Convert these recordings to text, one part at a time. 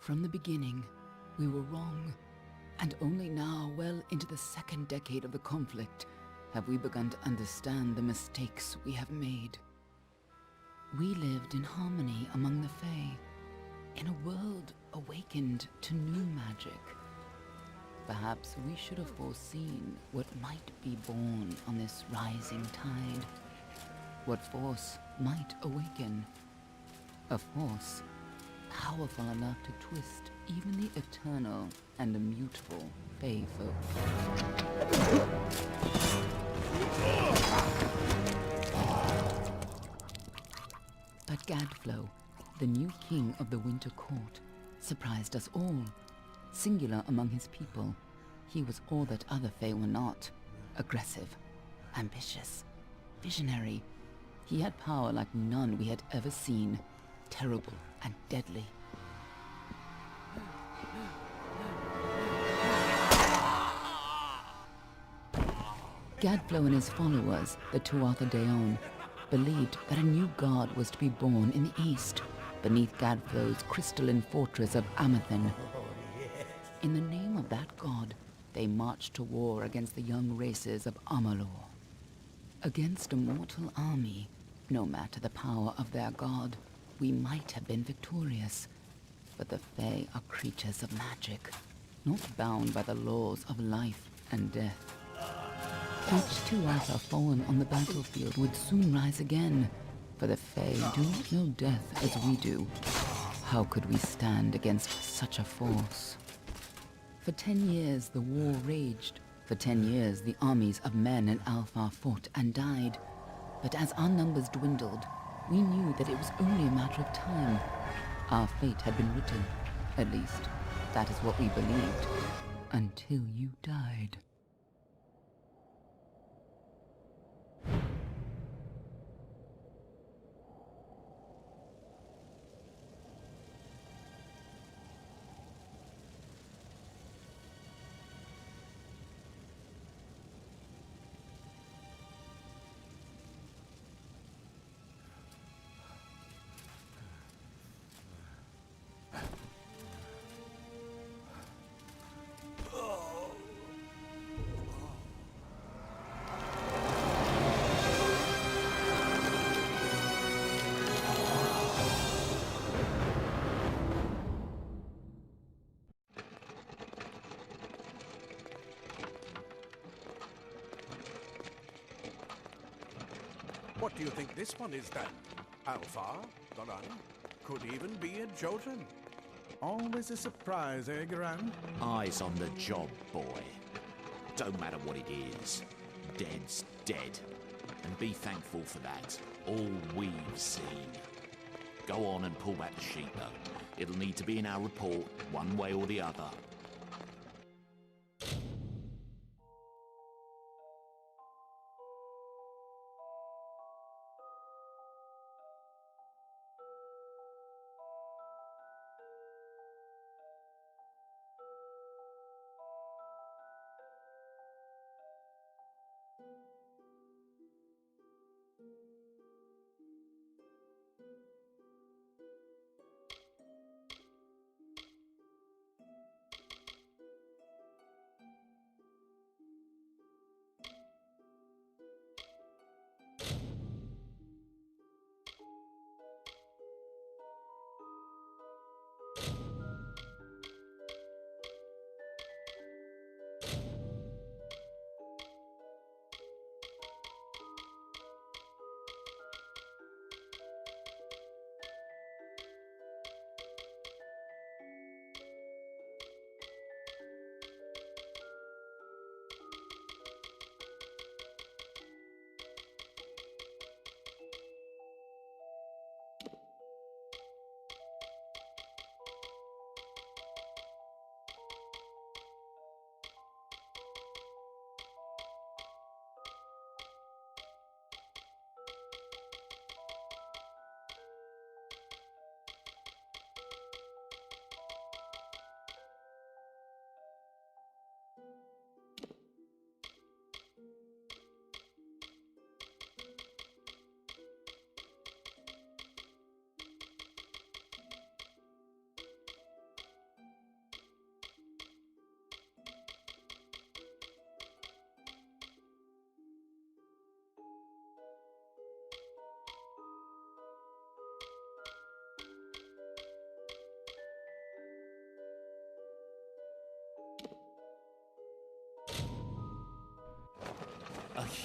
From the beginning, we were wrong, and only now, well into the second decade of the conflict, have we begun to understand the mistakes we have made. We lived in harmony among the Fae, in a world awakened to new magic. Perhaps we should have foreseen what might be born on this rising tide. What force might awaken. A force powerful enough to twist even the eternal and immutable Fae folk. But Gadflow, the new king of the Winter Court, surprised us all. Singular among his people, he was all that other Fae were not. Aggressive, ambitious, visionary. He had power like none we had ever seen, terrible and deadly. Gadflow and his followers, the Tuatha Deon, believed that a new god was to be born in the east, beneath Gadflow's crystalline fortress of Amathen. In the name of that god, they marched to war against the young races of Amalur. Against a mortal army, no matter the power of their god, we might have been victorious. But the Fae are creatures of magic, not bound by the laws of life and death. Each Tuatha fallen on the battlefield would soon rise again, for the Fae do not know death as we do. How could we stand against such a force? For 10 years the war raged. For 10 years the armies of Men and Alpha fought and died. But as our numbers dwindled, we knew that it was only a matter of time. Our fate had been written. At least, that is what we believed. Until you died. What do you think this one is then? Alpha? Garan? Could even be a Jotun. Always a surprise, eh, Garan? Eyes on the job, boy. Don't matter what it is. Dead's dead. And be thankful for that. All we've seen. Go on and pull back the sheet, though. It'll need to be in our report, one way or the other.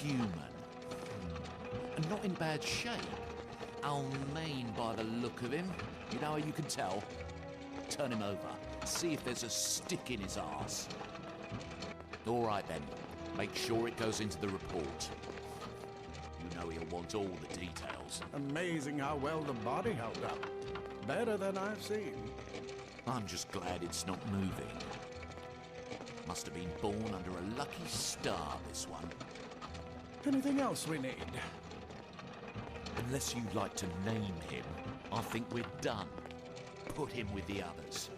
human. And not in bad shape. I'll mean by the look of him. You know how you can tell? Turn him over. See if there's a stick in his arse. All right then. Make sure it goes into the report. You know he'll want all the details. Amazing how well the body held up. Better than I've seen. I'm just glad it's not moving. Must have been born under a lucky star, this one. Anything else we need? Unless you'd like to name him, I think we're done. Put him with the others.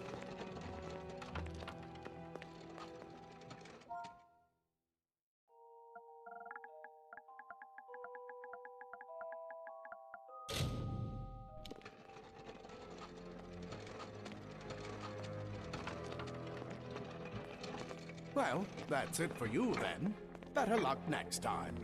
Well, that's it for you then. Better luck next time.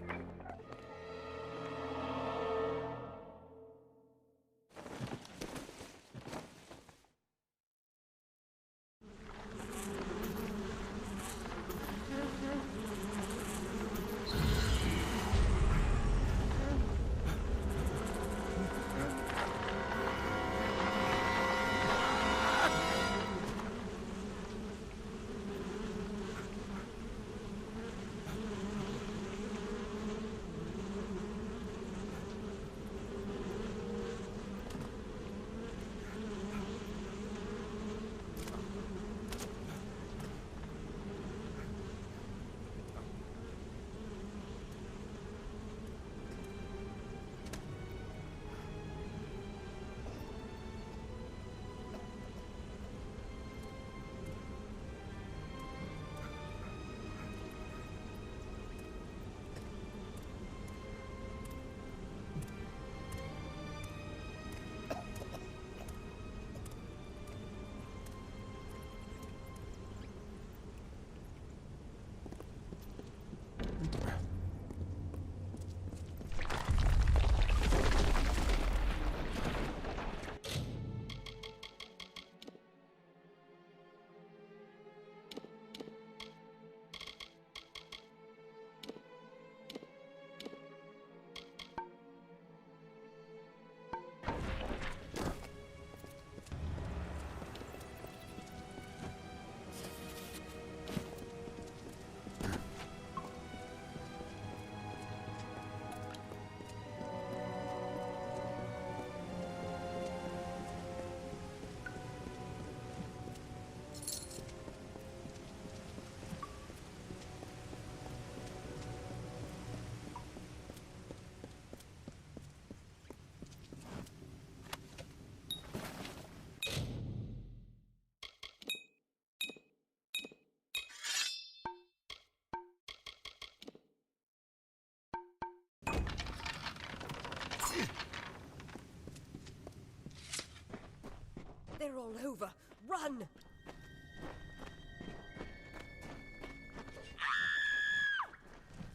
They're all over. Run!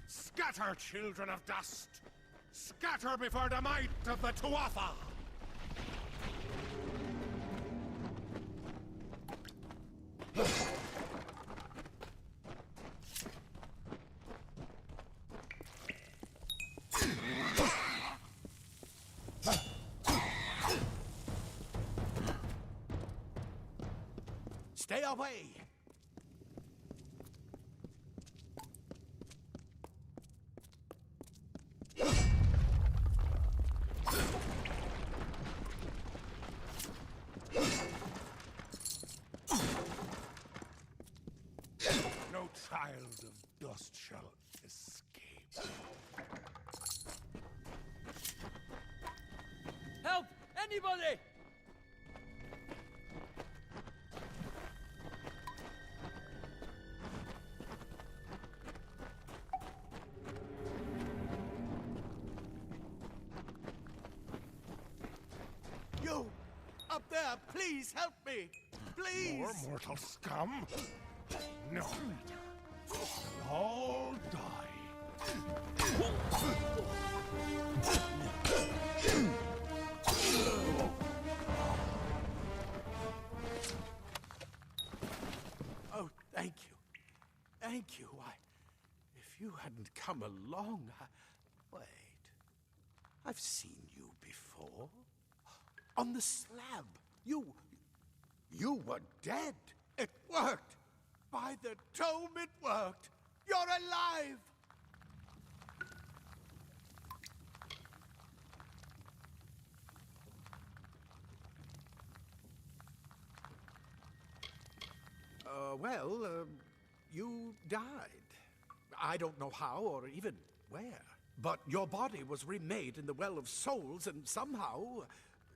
Scatter, children of dust! Scatter before the might of the Tuatha! Stay away! No child of dust shall escape. Help! Anybody! You! Up there! Please help me! Please! More mortal scum? No. You'll all die. Oh, thank you. Thank you. If if you hadn't come along, Wait. I've seen you before. On the slab. You were dead. It worked. By the tome, it worked. You're alive. You died. I don't know how or even where. But your body was remade in the Well of Souls, and somehow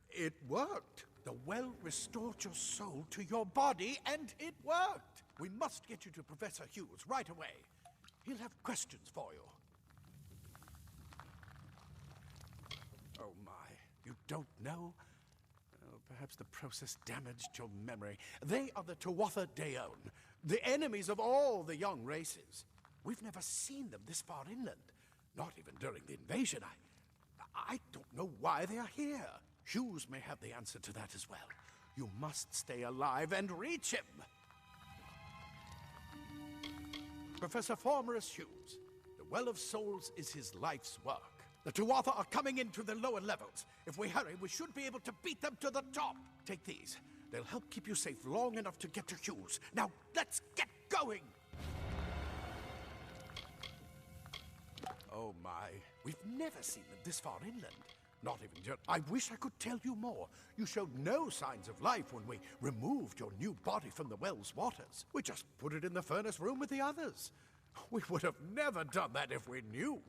it worked. The well restored your soul to your body, and it worked. We must get you to Professor Hughes right away. He'll have questions for you. Oh my, you don't know? Perhaps the process damaged your memory. They are the Tuatha Deone, the enemies of all the young races. We've never seen them this far inland, not even during the invasion. I don't know why they are here. Hughes may have the answer to that as well. You must stay alive and reach him. Professor Formorus Hughes, the Well of Souls is his life's work. The Tuatha are coming into the lower levels. If we hurry, we should be able to beat them to the top. Take these. They'll help keep you safe long enough to get to Hughes. Now, let's get going! Oh my, we've never seen them this far inland. Not even just... I wish I could tell you more. You showed no signs of life when we removed your new body from the well's waters. We just put it in the furnace room with the others. We would have never done that if we knew.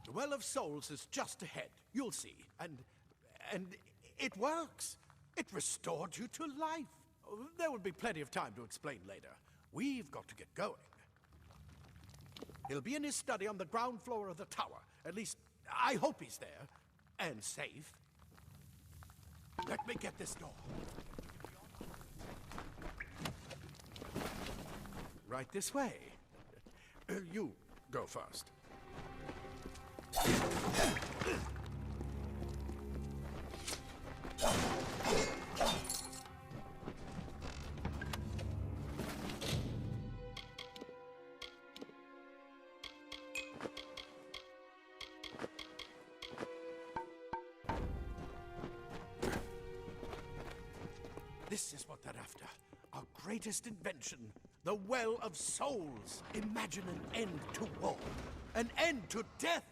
The Well of Souls is just ahead. You'll see. And it works. It restored you to life. There will be plenty of time to explain later. We've got to get going. He'll be in his study on the ground floor of the tower. At least, I hope he's there. And safe. Let me get this door. Right this way. You go first. This is what they're after. Our greatest invention, the Well of Souls. Imagine an end to war, an end to death.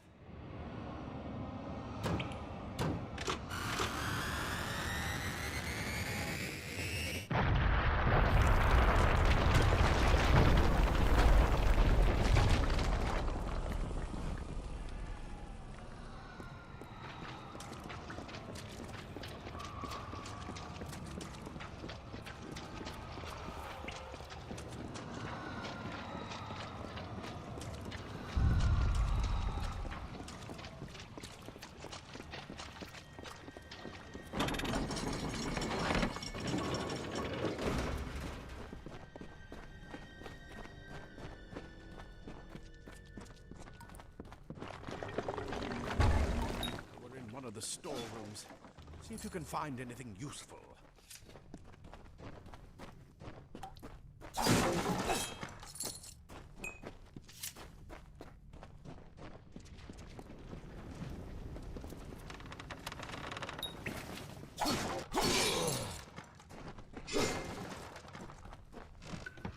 The storerooms. See if you can find anything useful.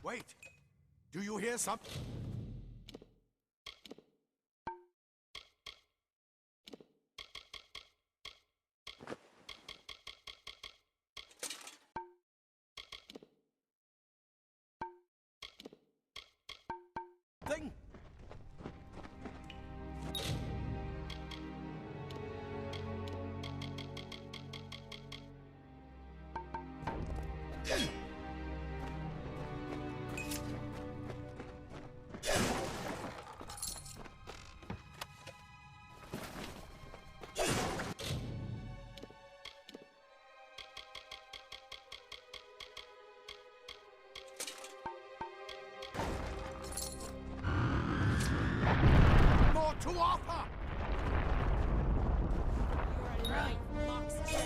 Wait! Do you hear something? Thing. Tuatha! You are right, monster.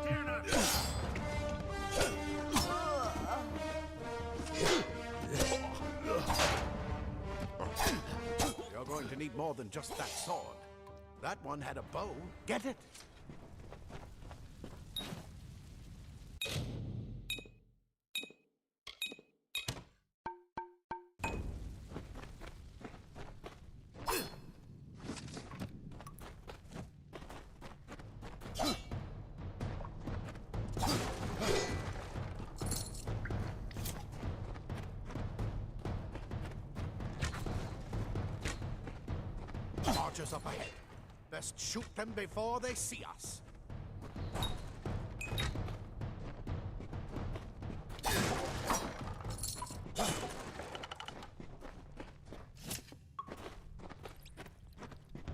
Dare not! more than just that sword. That one had a bow. Get it? Archers up ahead. Best shoot them before they see us.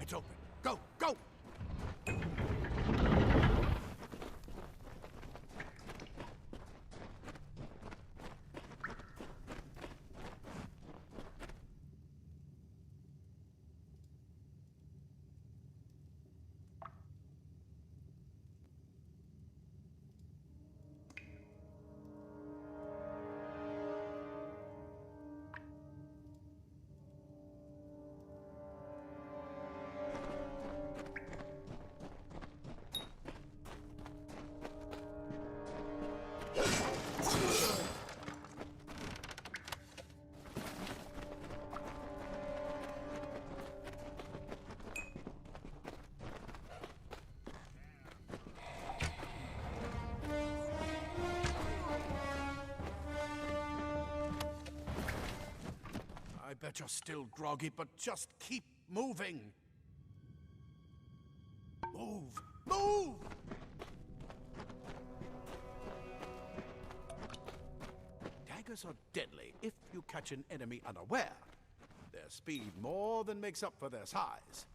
It's open. Go, go! I bet you're still groggy, but just keep moving. Move! Move! Daggers are deadly if you catch an enemy unaware. Their speed more than makes up for their size.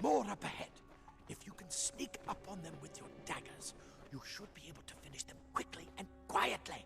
More up ahead. If you can sneak up on them with your daggers, you should be able to finish them quickly and quietly.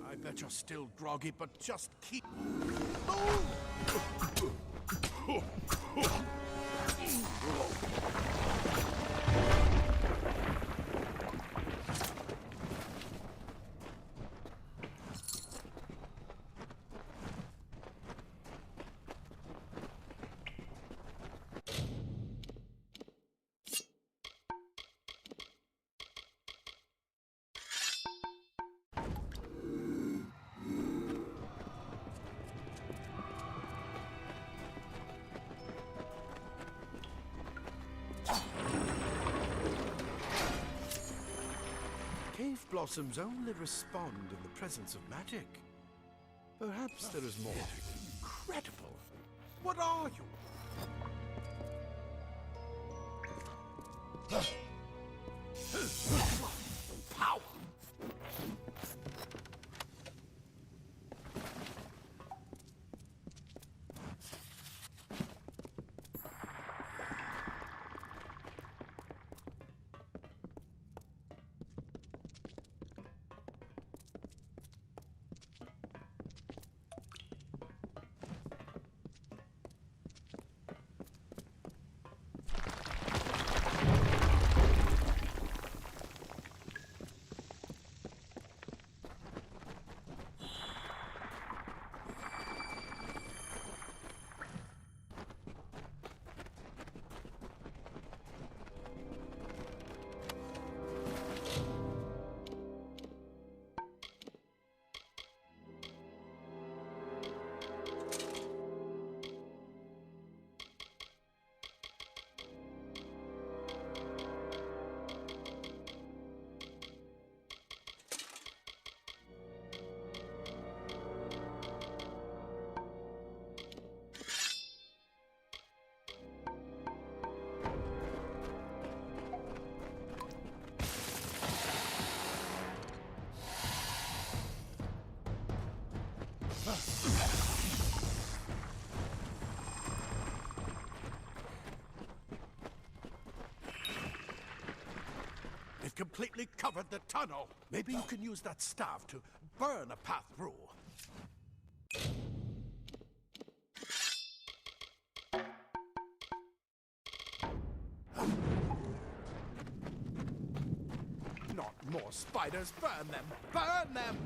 I bet you're still groggy, but just keep... Cave blossoms only respond in the presence of magic. Perhaps there is more. Incredible! What are you? Power! They've completely covered the tunnel. Maybe you can use that staff to burn a path through. Not more spiders. Burn them! Burn them!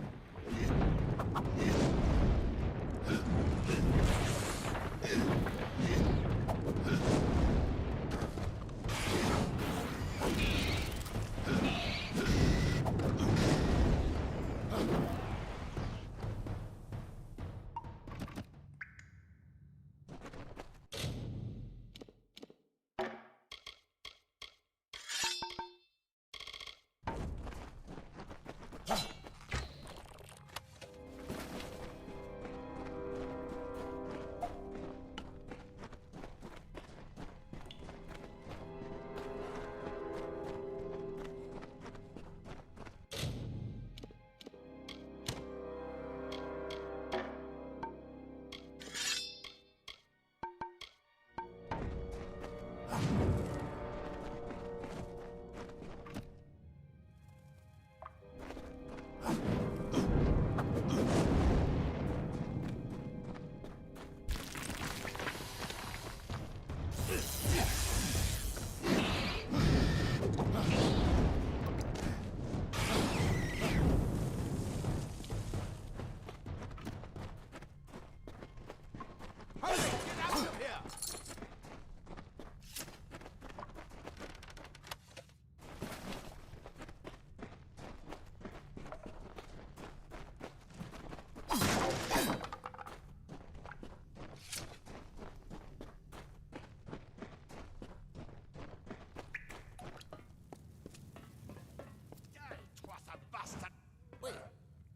Hurry! Get out of here!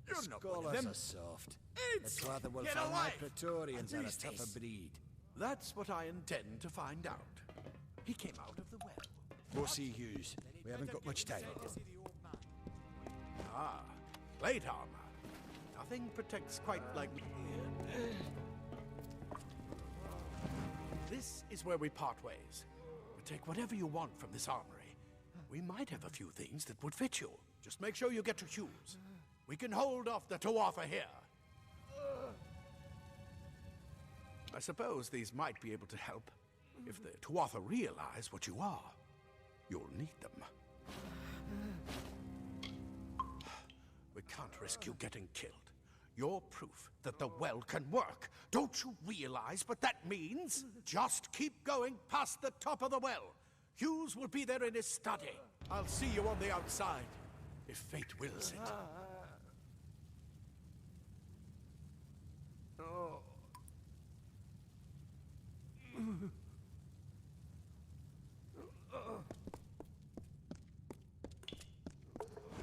You're not one of them. Scholars are soft. It's That's why they will Get find my away! Praetorians are a Who is tougher this? breed. That's what I intend to find out. He came out of the well. Bossy Hughes, we haven't got much time. Ah, plate armor. Nothing protects quite like... This is where we part ways. But take whatever you want from this armory. We might have a few things that would fit you. Just make sure you get to Hughes. We can hold off the Tuatha here. I suppose these might be able to help. If the Tuatha realize what you are, you'll need them. We can't risk you getting killed. You're proof that the well can work. Don't you realize what that means? Just keep going past the top of the well. Hughes will be there in his study. I'll see you on the outside, if fate wills it. Oh.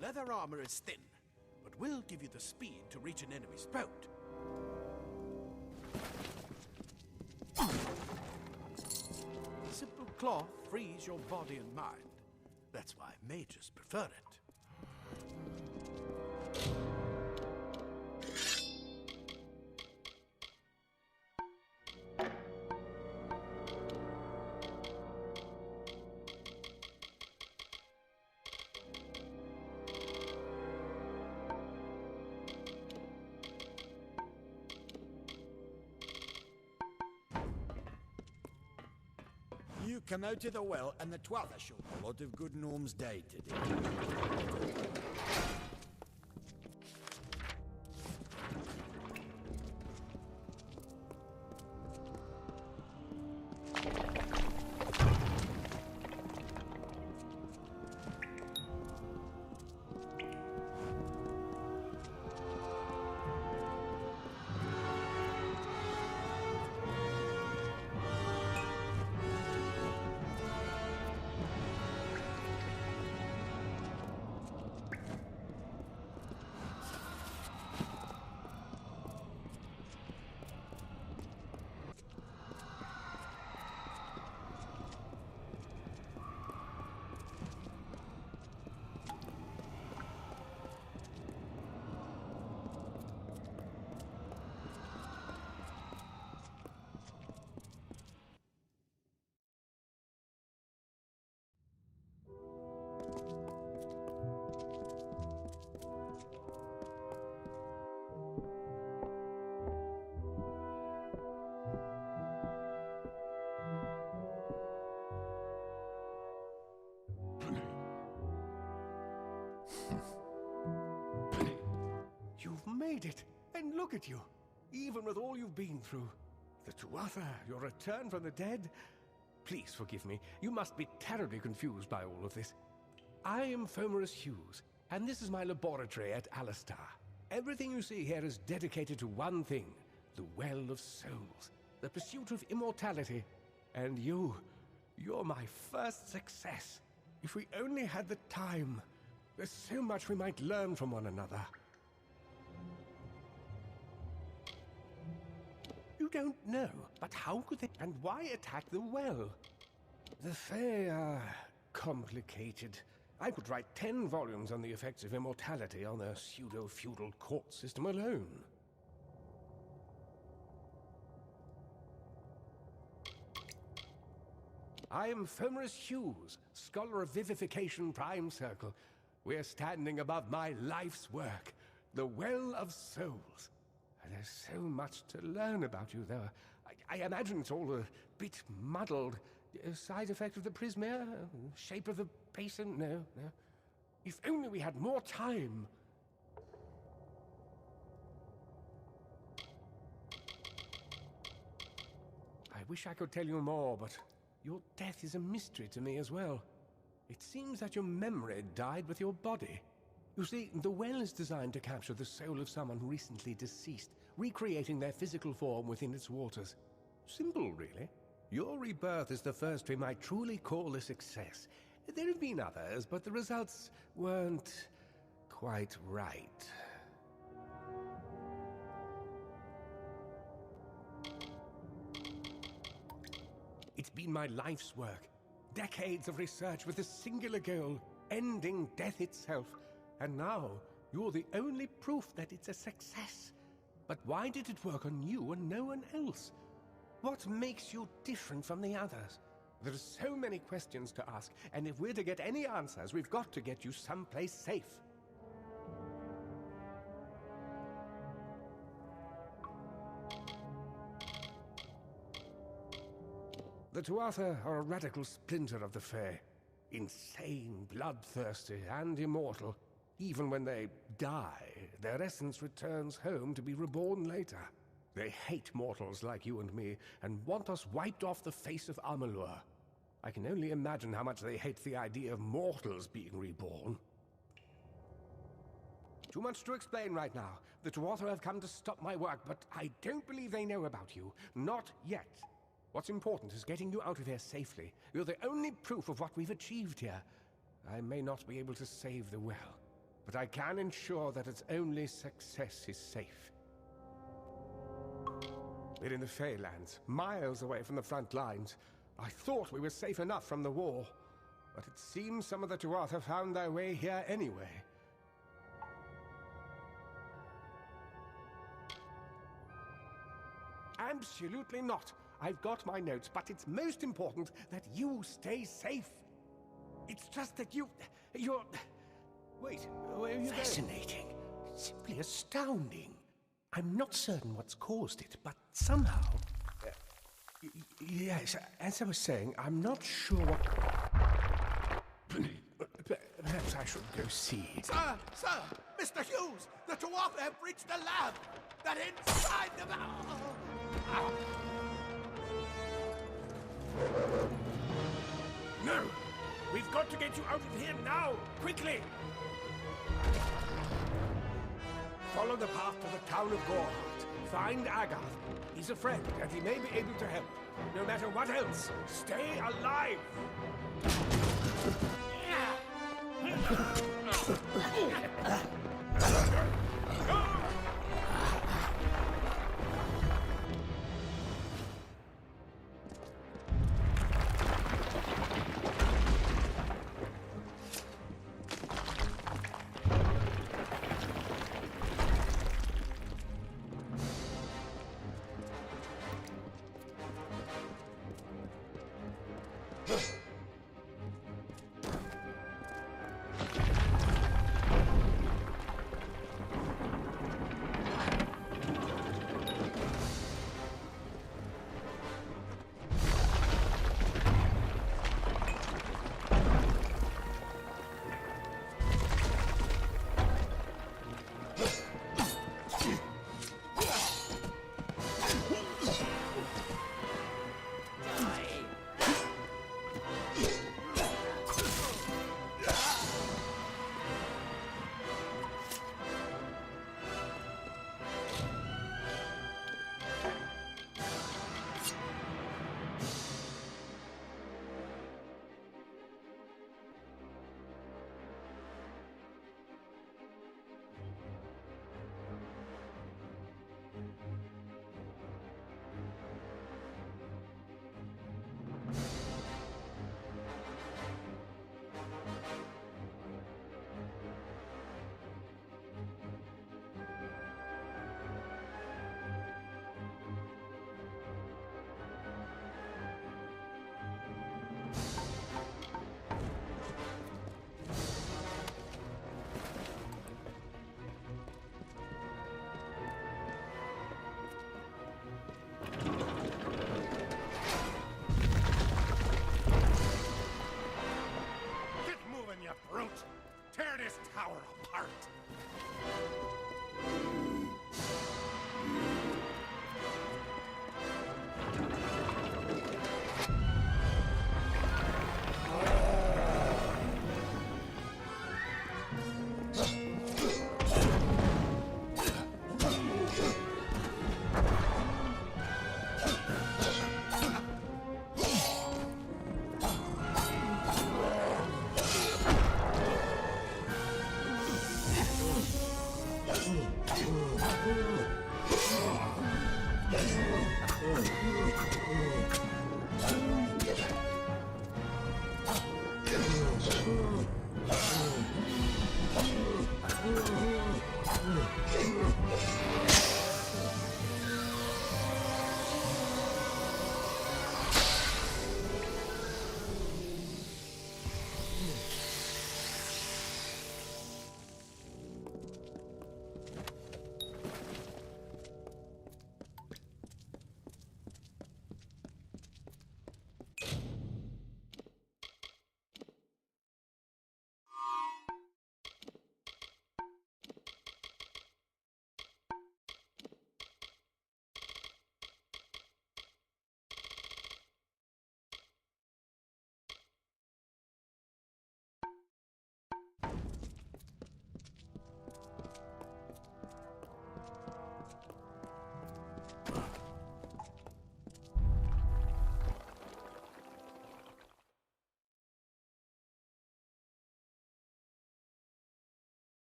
Leather armor is thin, but will give you the speed to reach an enemy's boat. Simple cloth frees your body and mind. That's why mages prefer it. You come out of the well and the Tuatha show. A lot of good gnomes died today. made it! And look at you! Even with all you've been through. The Tuatha, your return from the dead? Please forgive me. You must be terribly confused by all of this. I am Fomerus Hughes, and this is my laboratory at Alistar. Everything you see here is dedicated to one thing, the Well of Souls, the pursuit of immortality. And you're my first success. If we only had the time, there's so much we might learn from one another. You don't know, but how could they... And why attack the well? The Fae are complicated. I could write 10 volumes on the effects of immortality on their pseudo-feudal court system alone. I am Fomerus Hughes, Scholar of Vivification Prime Circle. We're standing above my life's work, the Well of Souls. There's so much to learn about you, though. I imagine it's all a bit muddled. A side effect of the prismere? Shape of the basin? No. If only we had more time. I wish I could tell you more, but your death is a mystery to me as well. It seems that your memory died with your body. You see, the well is designed to capture the soul of someone recently deceased, recreating their physical form within its waters. Simple, really. Your rebirth is the first we might truly call a success. There have been others, but the results weren't quite right. It's been my life's work. Decades of research with a singular goal, ending death itself. And now, you're the only proof that it's a success. But why did it work on you and no one else? What makes you different from the others? There are so many questions to ask, and if we're to get any answers, we've got to get you someplace safe. The Tuatha are a radical splinter of the Fae. Insane, bloodthirsty, and immortal. Even when they die, their essence returns home to be reborn later. They hate mortals like you and me, and want us wiped off the face of Amalur. I can only imagine how much they hate the idea of mortals being reborn. Too much to explain right now. The Tuatha have come to stop my work, but I don't believe they know about you. Not yet. What's important is getting you out of here safely. You're the only proof of what we've achieved here. I may not be able to save the well, but I can ensure that its only success is safe. We're in the Feylands, miles away from the front lines. I thought we were safe enough from the war, but it seems some of the Tuatha found their way here anyway. Absolutely not. I've got my notes, but it's most important that you stay safe. It's just that you're... Wait, where are you going? Fascinating. Simply astounding. I'm not certain what's caused it, but somehow... yes, as I was saying, I'm not sure what... Perhaps I should go see. Sir! Mr. Hughes! The Tuatha have breached the lab! They're inside the... No! We've got to get you out of here now! Quickly! Follow the path to the town of Gorhart. Find Agath. He's a friend, and he may be able to help. No matter what else, stay alive!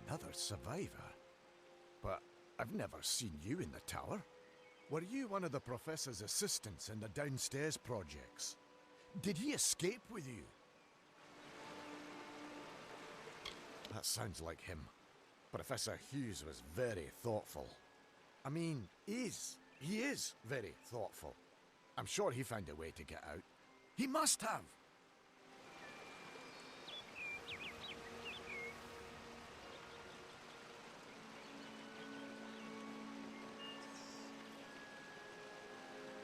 Another survivor? But I've never seen you in the tower. Were you one of the Professor's assistants in the downstairs projects? Did he escape with you? That sounds like him. Professor Hughes was very thoughtful. I mean, he is very thoughtful. I'm sure he found a way to get out. He must have!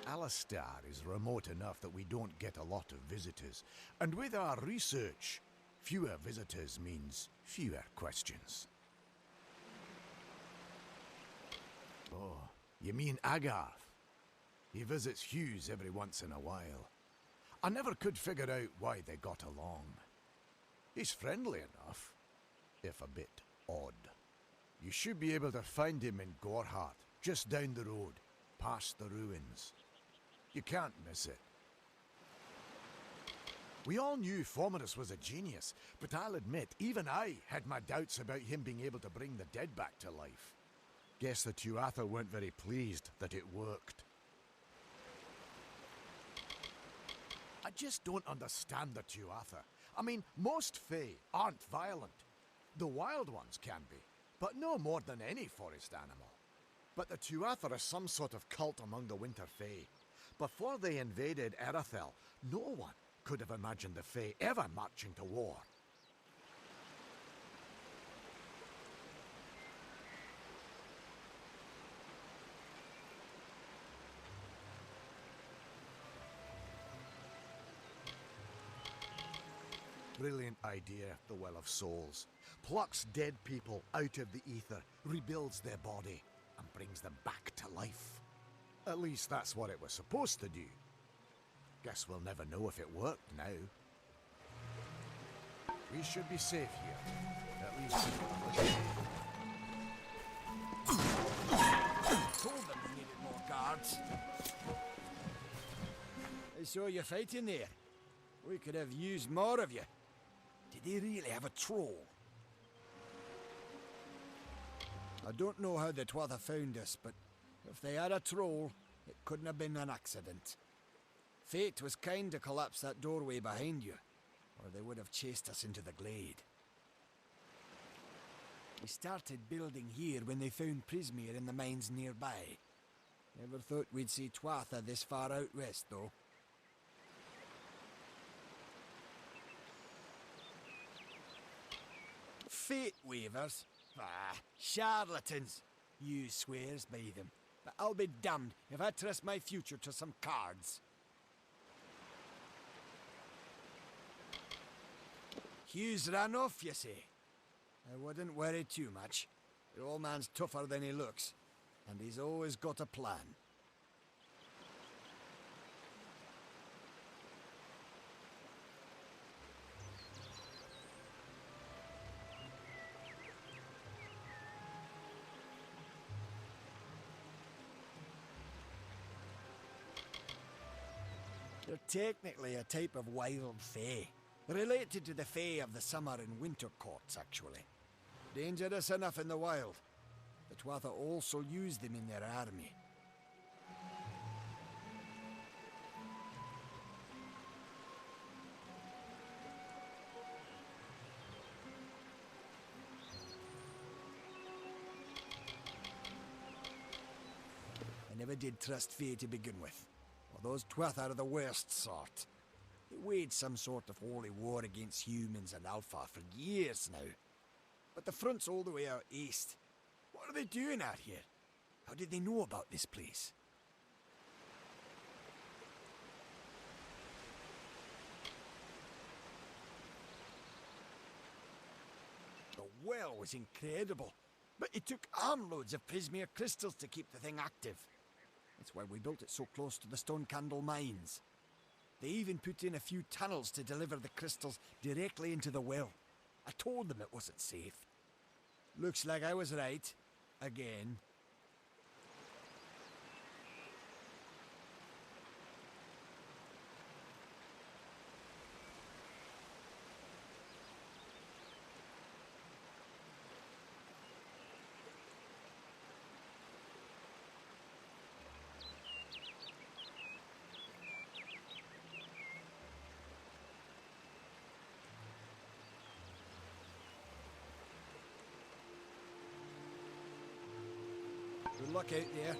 Alistair is remote enough that we don't get a lot of visitors. And with our research, fewer visitors means fewer questions. Oh, you mean Agarth? He visits Hughes every once in a while. I never could figure out why they got along. He's friendly enough, if a bit odd. You should be able to find him in Gorhart, just down the road, past the ruins. You can't miss it. We all knew Fomerus was a genius, but I'll admit, even I had my doubts about him being able to bring the dead back to life. Guess the Tuatha weren't very pleased that it worked. I just don't understand the Tuatha. I mean, most Fae aren't violent. The wild ones can be, but no more than any forest animal. But the Tuatha are some sort of cult among the Winter Fae. Before they invaded Erethel, no one could have imagined the Fae ever marching to war. Brilliant idea, the Well of Souls. Plucks dead people out of the ether, rebuilds their body, and brings them back to life. At least that's what it was supposed to do. Guess we'll never know if it worked now. We should be safe here. At least... Told them they needed more guards. I saw you fighting there. We could have used more of you. Did they really have a troll? I don't know how the Tuatha found us, but if they had a troll, it couldn't have been an accident. Fate was kind to collapse that doorway behind you, or they would have chased us into the glade. We started building here when they found Prismeer in the mines nearby. Never thought we'd see Tuatha this far out west, though. Fate weavers? Ah, charlatans. You swears by them. But I'll be damned if I trust my future to some cards. Hughes ran off, you say? I wouldn't worry too much. The old man's tougher than he looks, and he's always got a plan. They're technically a type of wild fae. Related to the fae of the summer and winter courts, actually. Dangerous enough in the wild. The Tuatha also use them in their army. I never did trust fae to begin with. Well, those Tuatha are the worst sort. They waged some sort of holy war against humans and Alpha for years now. But the front's all the way out east. What are they doing out here? How did they know about this place? The well was incredible, but it took armloads of Prismeer crystals to keep the thing active. That's why we built it so close to the Stone Candle mines. They even put in a few tunnels to deliver the crystals directly into the well. I told them it wasn't safe. Looks like I was right. Again. Good luck out there.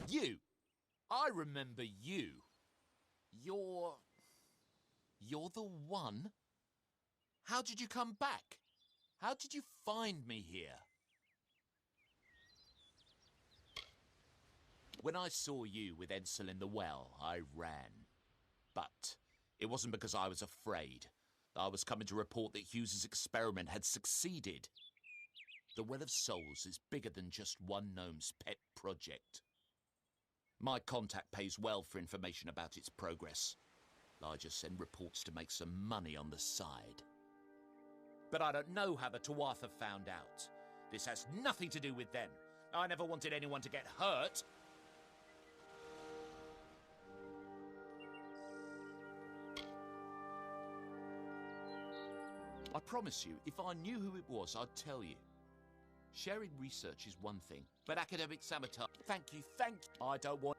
You! I remember you. You're the one? How did you come back? How did you find me here? When I saw you with Edsel in the well, I ran. But it wasn't because I was afraid. I was coming to report that Hughes's experiment had succeeded. The Well of Souls is bigger than just one gnome's pet project. My contact pays well for information about its progress. I just send reports to make some money on the side. But I don't know how the Tuatha found out. This has nothing to do with them. I never wanted anyone to get hurt. I promise you, if I knew who it was, I'd tell you. Sharing research is one thing, but academic sabotage... Thank you, thank you. I don't want...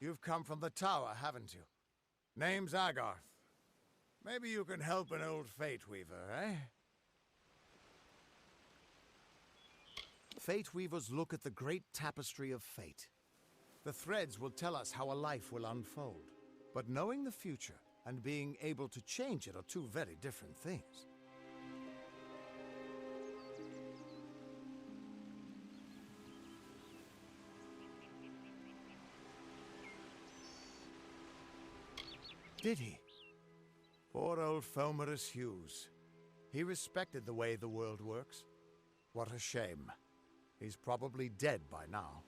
You've come from the tower, haven't you? Name's Agarth. Maybe you can help an old Fate Weaver, eh? Fate Weavers look at the great tapestry of fate. The threads will tell us how a life will unfold. But knowing the future and being able to change it are two very different things. Did he? Poor old Fomerus Hughes. He respected the way the world works. What a shame. He's probably dead by now.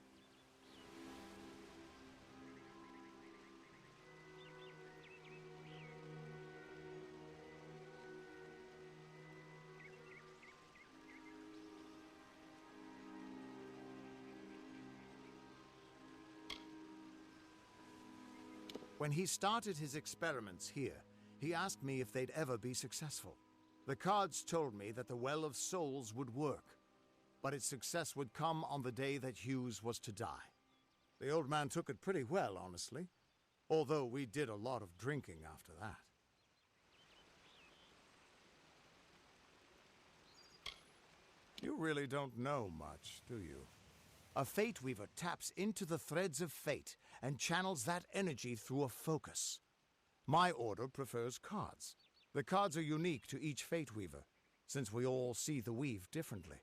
When he started his experiments here, he asked me if they'd ever be successful. The cards told me that the Well of Souls would work, but its success would come on the day that Hughes was to die. The old man took it pretty well, honestly, although we did a lot of drinking after that. You really don't know much, do you? A Fate Weaver taps into the threads of fate and channels that energy through a focus. My order prefers cards. The cards are unique to each Fate Weaver, since we all see the weave differently.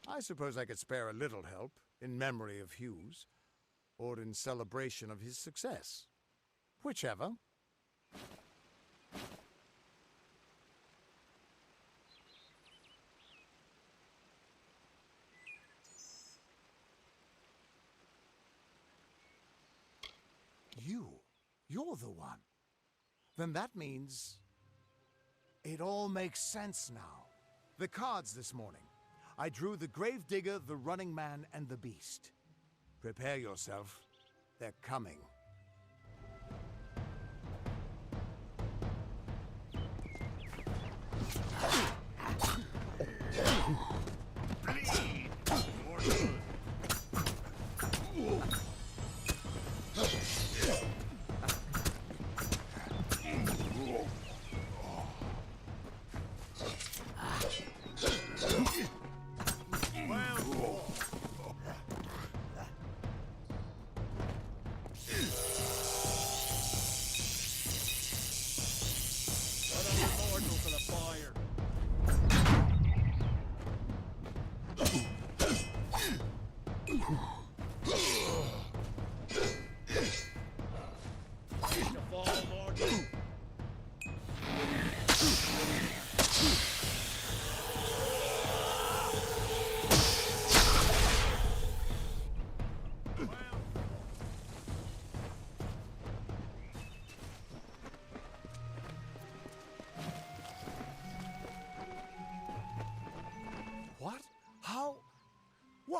I suppose I could spare a little help in memory of Hughes, or in celebration of his success. Whichever. You're the one. Then that means... it all makes sense now. The cards this morning. I drew the Gravedigger, the Running Man, and the Beast. Prepare yourself. They're coming.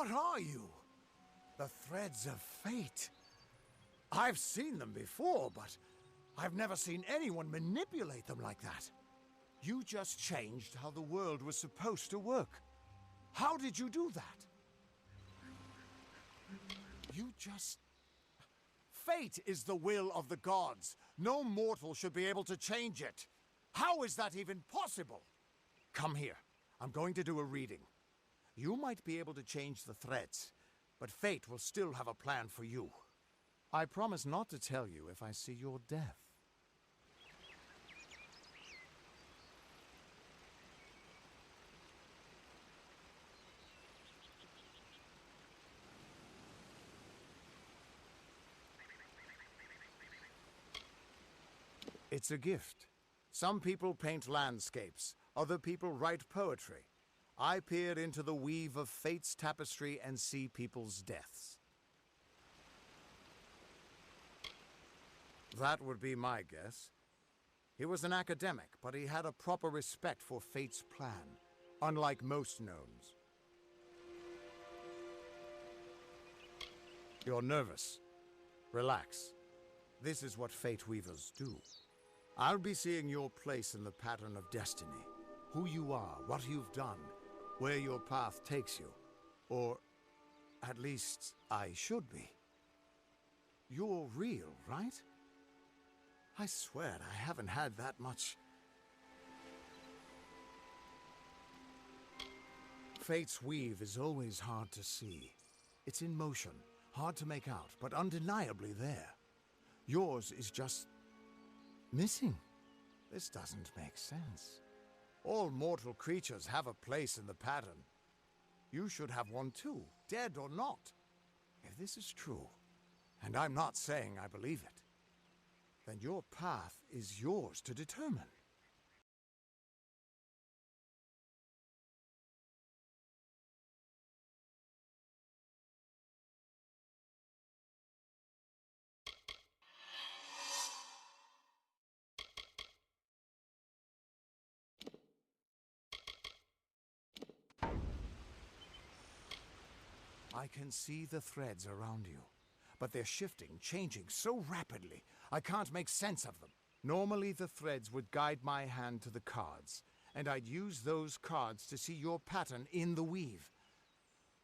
What are you? The threads of fate. I've seen them before, but I've never seen anyone manipulate them like that. You just changed how the world was supposed to work. How did you do that? You just... Fate is the will of the gods. No mortal should be able to change it. How is that even possible? Come here. I'm going to do a reading. You might be able to change the threads, but fate will still have a plan for you. I promise not to tell you if I see your death. It's a gift. Some people paint landscapes, other people write poetry. I peer into the weave of fate's tapestry and see people's deaths. That would be my guess. He was an academic, but he had a proper respect for fate's plan, unlike most gnomes. You're nervous. Relax. This is what fate weavers do. I'll be seeing your place in the pattern of destiny. Who you are, what you've done, where your path takes you. Or, at least, I should be. You're real, right? I swear I haven't had that much... Fate's weave is always hard to see. It's in motion, hard to make out, but undeniably there. Yours is just... missing. This doesn't make sense. All mortal creatures have a place in the pattern. You should have one too, dead or not. If this is true, and I'm not saying I believe it, then your path is yours to determine. I can see the threads around you, but they're shifting, changing so rapidly, I can't make sense of them. Normally the threads would guide my hand to the cards, and I'd use those cards to see your pattern in the weave.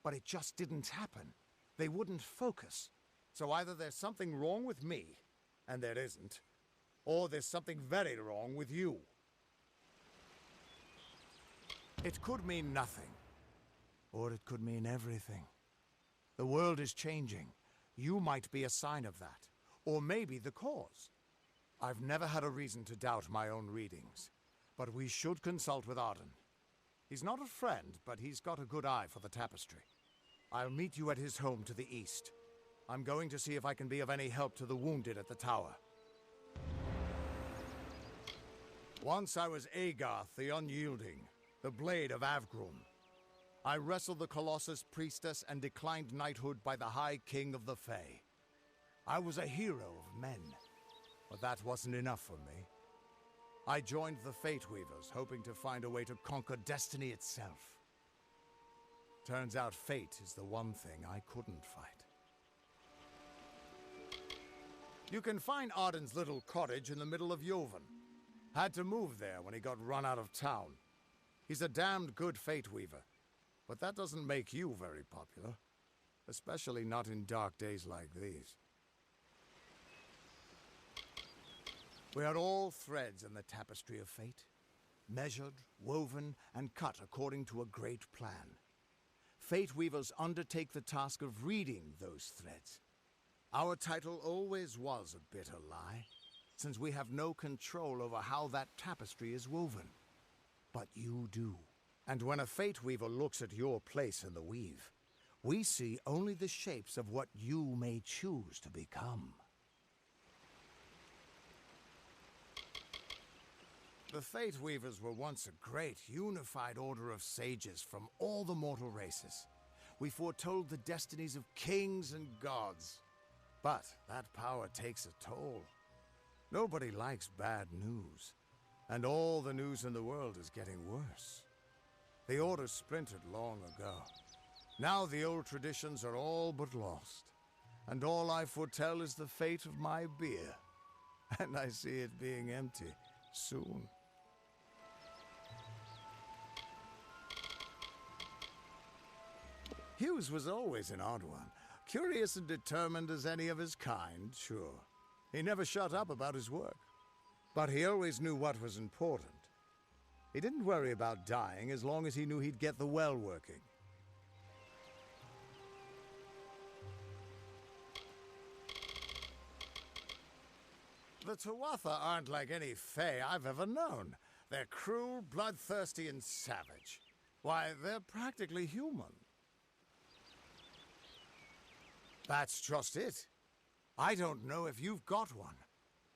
But it just didn't happen. They wouldn't focus. So either there's something wrong with me, and there isn't, or there's something very wrong with you. It could mean nothing, or it could mean everything. The world is changing. You might be a sign of that, or maybe the cause. I've never had a reason to doubt my own readings, but we should consult with Arden. He's not a friend, but he's got a good eye for the tapestry. I'll meet you at his home to the east. I'm going to see if I can be of any help to the wounded at the tower. Once I was Agarth the Unyielding, the Blade of Avgrum. I wrestled the Colossus Priestess and declined knighthood by the High King of the Fae. I was a hero of men, but that wasn't enough for me. I joined the Fate Weavers, hoping to find a way to conquer destiny itself. Turns out fate is the one thing I couldn't fight. You can find Arden's little cottage in the middle of Joven. Had to move there when he got run out of town. He's a damned good Fate Weaver. But that doesn't make you very popular, especially not in dark days like these. We are all threads in the tapestry of fate, measured, woven, and cut according to a great plan. Fate weavers undertake the task of reading those threads. Our title always was a bitter lie, since we have no control over how that tapestry is woven. But you do. And when a fate weaver looks at your place in the weave, we see only the shapes of what you may choose to become. The Fate Weavers were once a great, unified order of sages from all the mortal races. We foretold the destinies of kings and gods. But that power takes a toll. Nobody likes bad news. And all the news in the world is getting worse. The order splintered long ago. Now the old traditions are all but lost, and all I foretell is the fate of my beer. And I see it being empty soon. Hughes was always an odd one. Curious and determined as any of his kind, sure. He never shut up about his work. But he always knew what was important. He didn't worry about dying as long as he knew he'd get the well working. The Tuatha aren't like any Fae I've ever known. They're cruel, bloodthirsty, and savage. Why, they're practically human. That's just it. I don't know if you've got one,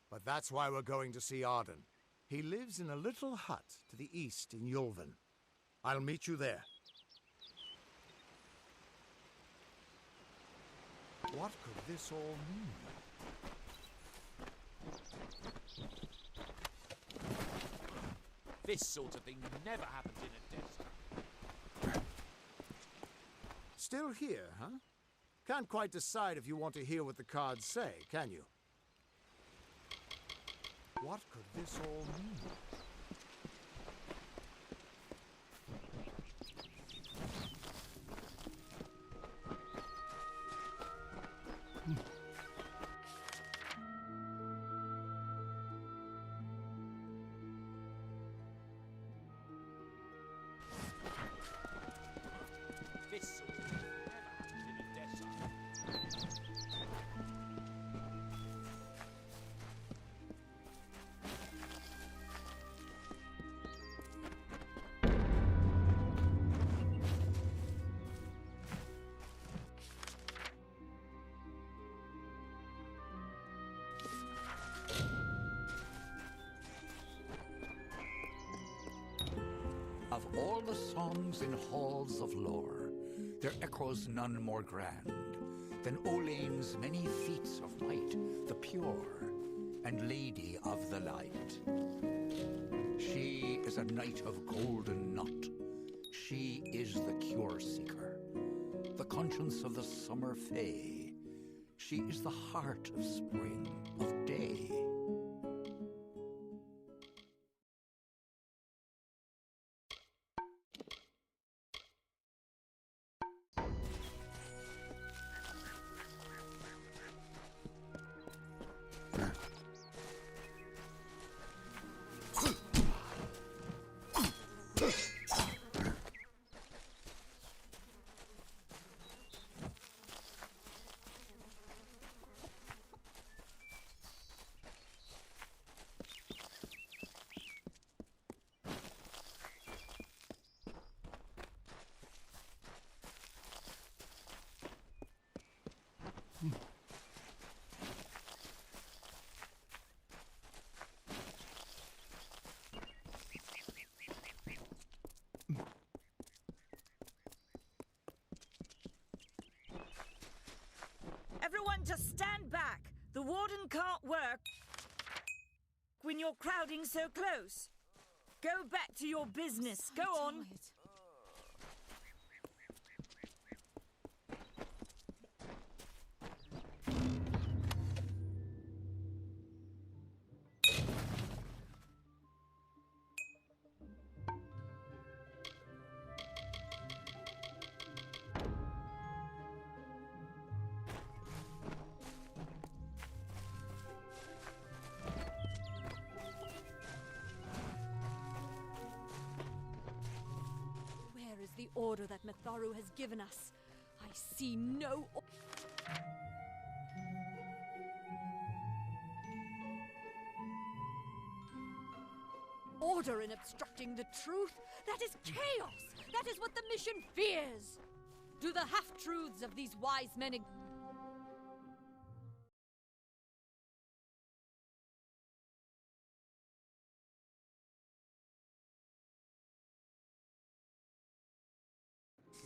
but that's why we're going to see Arden. He lives in a little hut to the east in Yulven. I'll meet you there. What could this all mean? This sort of thing never happens in a desert. Still here, huh? Can't quite decide if you want to hear what the cards say, can you? What could this all mean? This sort of thing never happens in a desert. Of all the songs in halls of lore, there echoes none more grand than Olane's many feats of might, the pure and lady of the light. She is a knight of golden knot. She is the cure seeker, the conscience of the summer fae. She is the heart of spring, of day. Everyone just stand back. The warden can't work when you're crowding so close. Go back to your business. Go on. The order that Mitharu has given us. I see no order in obstructing the truth. That is chaos. That is what the mission fears. Do the half-truths of these wise men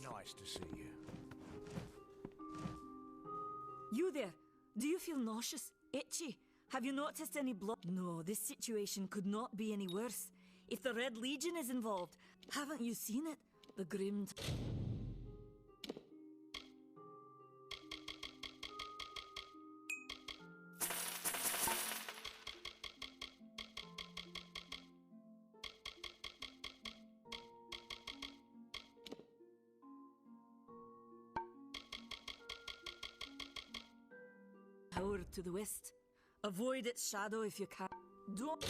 Nice to see you. You there. Do you feel nauseous? Itchy? Have you noticed any blood? No, this situation could not be any worse. If the Red Legion is involved, haven't you seen it? The grim... to the west. Avoid its shadow if you can. Don't...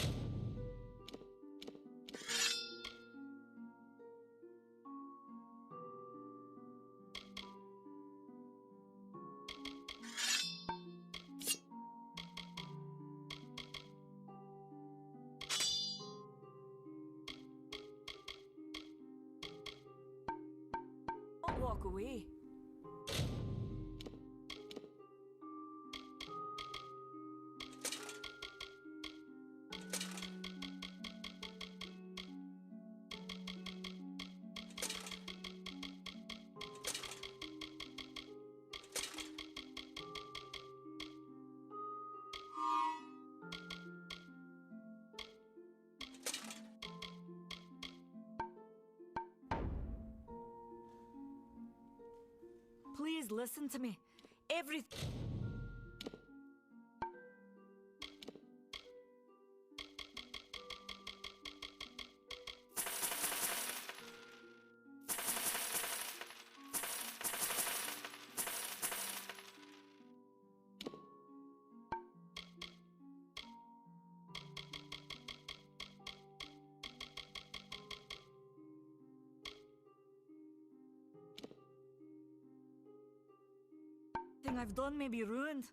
Don't walk away. Please listen to me. Everything I've done may be ruined.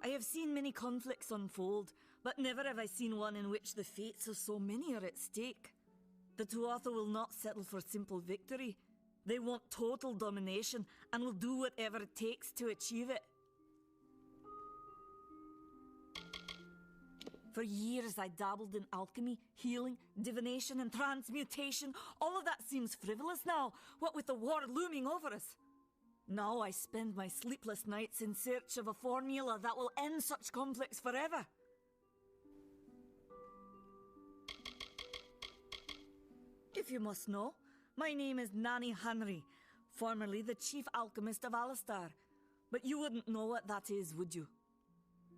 I have seen many conflicts unfold, but never have I seen one in which the fates of so many are at stake. The Tuatha will not settle for simple victory. They want total domination and will do whatever it takes to achieve it. For years I dabbled in alchemy, healing, divination and transmutation. All of that seems frivolous now, what with the war looming over us. Now I spend my sleepless nights in search of a formula that will end such conflicts forever. If you must know, my name is Nani Henry, formerly the chief alchemist of Alistar. But you wouldn't know what that is, would you?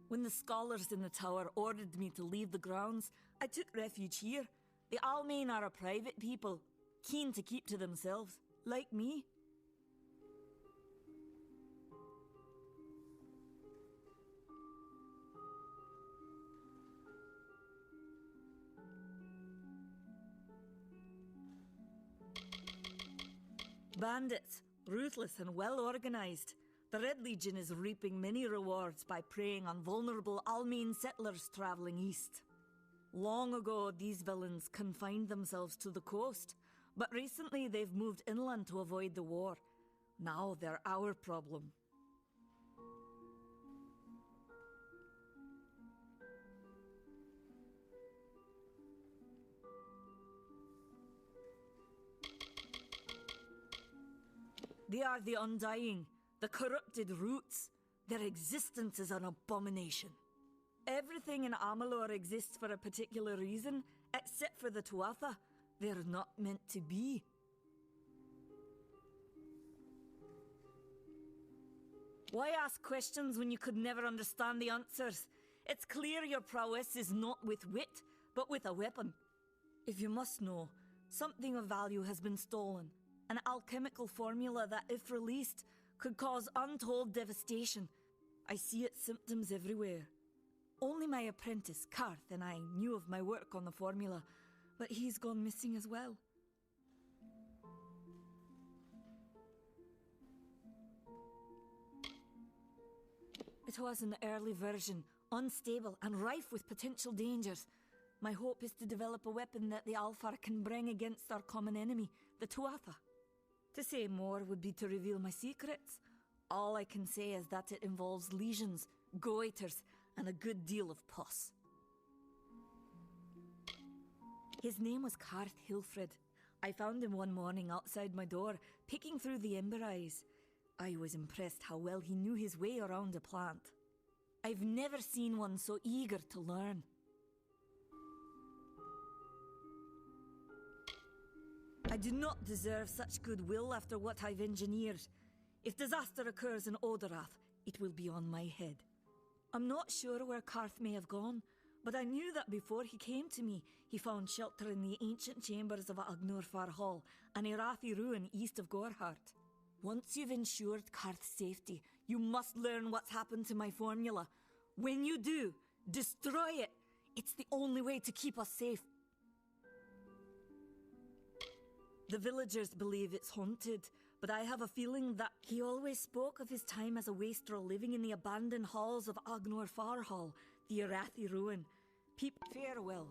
When the scholars in the tower ordered me to leave the grounds, I took refuge here. The Almain are a private people, keen to keep to themselves, like me. Bandits, ruthless and well organized. The Red Legion is reaping many rewards by preying on vulnerable Almain settlers traveling east. Long ago, these villains confined themselves to the coast, but recently they've moved inland to avoid the war. Now they're our problem. They are the Undying, the corrupted roots. Their existence is an abomination. Everything in Amalur exists for a particular reason, except for the Tuatha. They're not meant to be. Why ask questions when you could never understand the answers? It's clear your prowess is not with wit, but with a weapon. If you must know, something of value has been stolen. An alchemical formula that, if released, could cause untold devastation. I see its symptoms everywhere. Only my apprentice, Karth, and I knew of my work on the formula, but he's gone missing as well. It was an early version, unstable and rife with potential dangers. My hope is to develop a weapon that the Alfar can bring against our common enemy, the Tuatha. To say more would be to reveal my secrets. All I can say is that it involves lesions, goiters, and a good deal of pus. His name was Karth Hilfred. I found him one morning outside my door, picking through the ember eyes. I was impressed how well he knew his way around a plant. I've never seen one so eager to learn. I do not deserve such goodwill after what I've engineered. If disaster occurs in Odorath, it will be on my head. I'm not sure where Karth may have gone, but I knew that before he came to me, he found shelter in the ancient chambers of Agnurfar Hall, an Irathi ruin east of Gorhart. Once you've ensured Karth's safety, you must learn what's happened to my formula. When you do, destroy it. It's the only way to keep us safe. The villagers believe it's haunted, but I have a feeling that he always spoke of his time as a wastrel living in the abandoned halls of Agnor Farhall, the Arathi ruin. Farewell.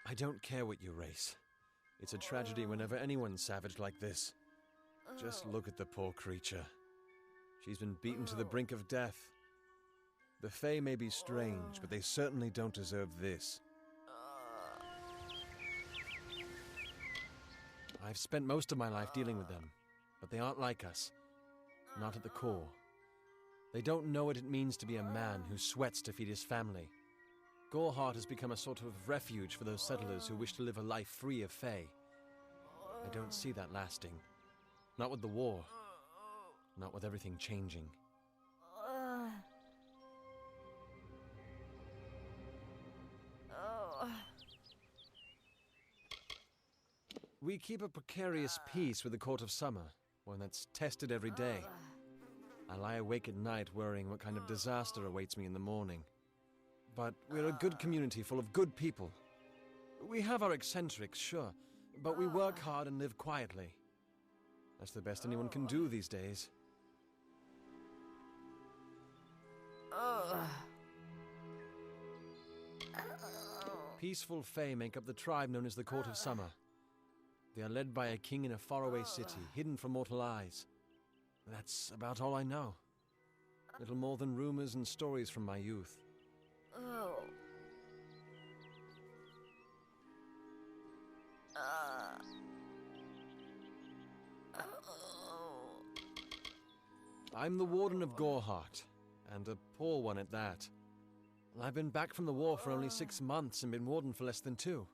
I don't care what you race. It's a tragedy whenever anyone's savage like this. Just look at the poor creature. She's been beaten to the brink of death. The Fae may be strange, but they certainly don't deserve this. I've spent most of my life dealing with them, but they aren't like us. Not at the core. They don't know what it means to be a man who sweats to feed his family. Goreheart has become a sort of refuge for those settlers who wish to live a life free of Fae. I don't see that lasting. Not with the war. Not with everything changing. We keep a precarious peace with the Court of Summer, one that's tested every day. I lie awake at night worrying what kind of disaster awaits me in the morning. But we're a good community full of good people. We have our eccentrics, sure, but we work hard and live quietly. That's the best anyone can do these days. Peaceful Fae make up the tribe known as the Court of Summer. They are led by a king in a faraway city, hidden from mortal eyes. That's about all I know. Little more than rumors and stories from my youth. I'm the Warden of Goreheart, and a poor one at that. I've been back from the war for only 6 months and been Warden for less than 2.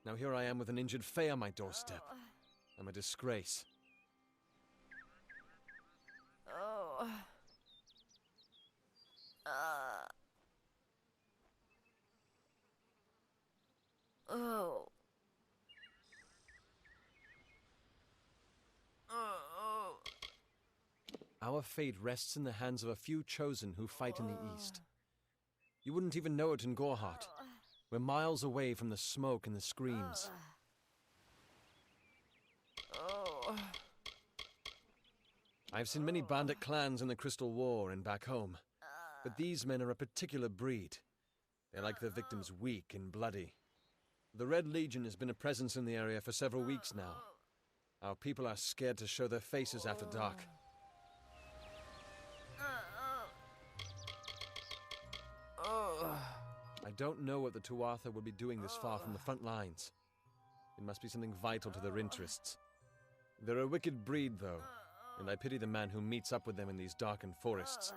Now here I am with an injured Fae on my doorstep. I'm a disgrace. Our fate rests in the hands of a few chosen who fight in the east. You wouldn't even know it in Goreheart. We're miles away from the smoke and the screams. I've seen many bandit clans in the Crystal War and back home, but these men are a particular breed. They like their victims weak and bloody. The Red Legion has been a presence in the area for several weeks now. Our people are scared to show their faces after dark. I don't know what the Tuatha would be doing this far from the front lines. It must be something vital to their interests. They're a wicked breed, though, and I pity the man who meets up with them in these darkened forests.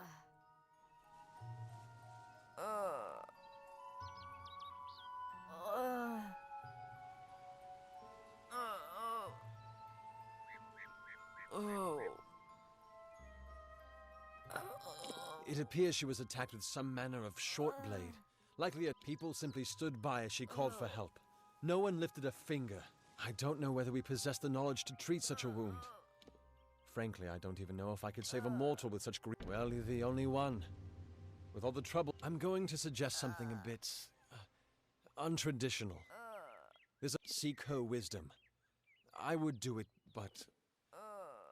It appears she was attacked with some manner of short blade. Likely people simply stood by as she called for help. No one lifted a finger. I don't know whether we possess the knowledge to treat such a wound. Frankly, I don't even know if I could save a mortal with such grief. Well, you're the only one. With all the trouble, I'm going to suggest something a bit untraditional. There's a seek her wisdom. I would do it, but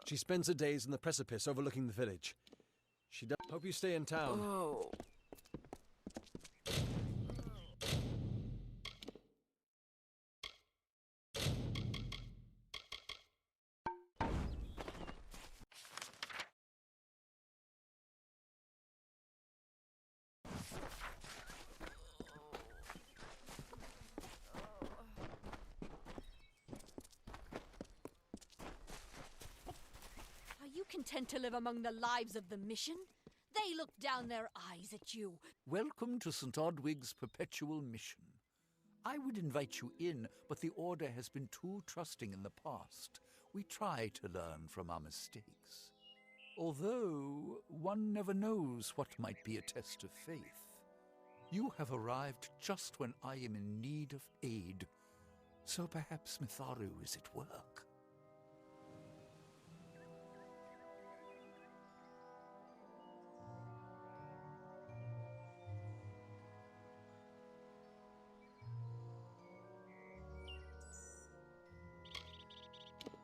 she spends her days in the precipice overlooking the village. She does. Hope you stay in town. content to live among the lives of the mission. They look down their eyes at you. Welcome to St. Odwig's perpetual mission. I would invite you in, but the Order has been too trusting in the past. We try to learn from our mistakes. Although, one never knows what might be a test of faith. You have arrived just when I am in need of aid, so perhaps Mitharu is at work.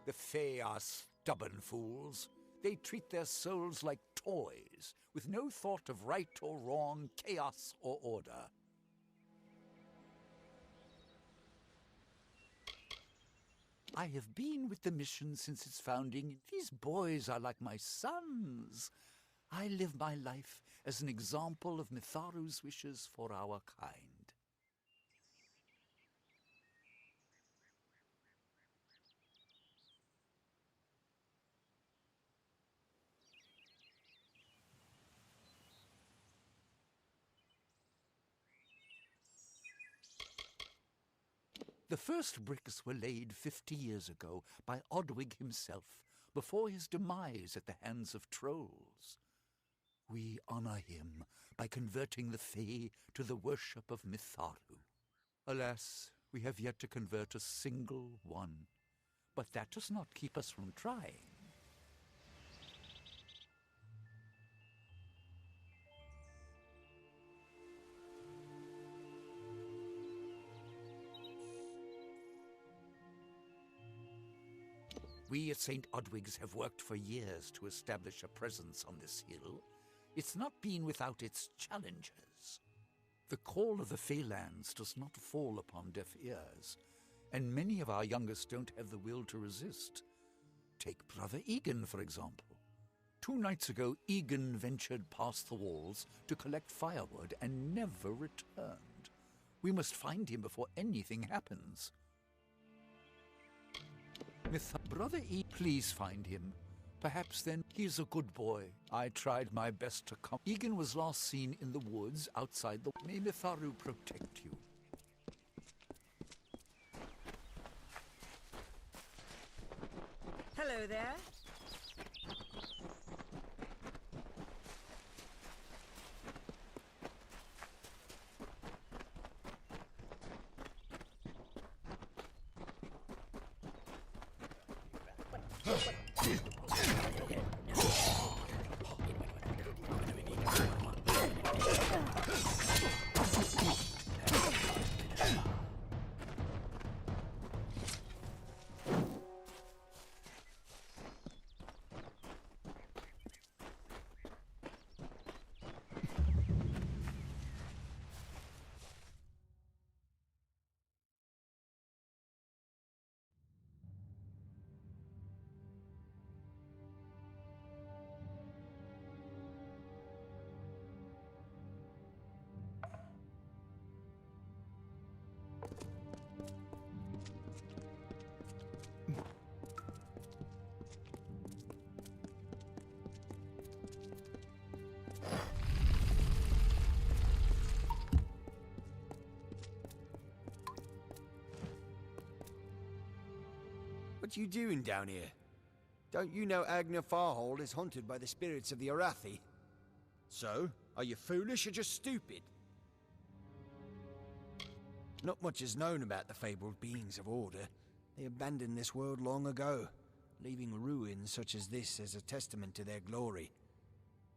The Fae are stubborn fools. They treat their souls like toys, with no thought of right or wrong, chaos or order. I have been with the mission since its founding. These boys are like my sons. I live my life as an example of Mitharu's wishes for our kind. The first bricks were laid 50 years ago by Odwig himself, before his demise at the hands of trolls. We honor him by converting the Fae to the worship of Mitharu. Alas, we have yet to convert a single one, but that does not keep us from trying. We at St. Odwig's have worked for years to establish a presence on this hill. It's not been without its challenges. The call of the Feylands does not fall upon deaf ears, and many of our youngest don't have the will to resist. Take Brother Egan, for example. 2 nights ago, Egan ventured past the walls to collect firewood and never returned. We must find him before anything happens. Brother E, please find him. Perhaps then he's a good boy. I tried my best to come. Egan was last seen in the woods outside the... May Mitharu protect you. Hello there. What you doing down here? Don't you know Agna Farhold is haunted by the spirits of the Arathi? So, are you foolish or just stupid? Not much is known about the fabled beings of Order. They abandoned this world long ago, leaving ruins such as this as a testament to their glory.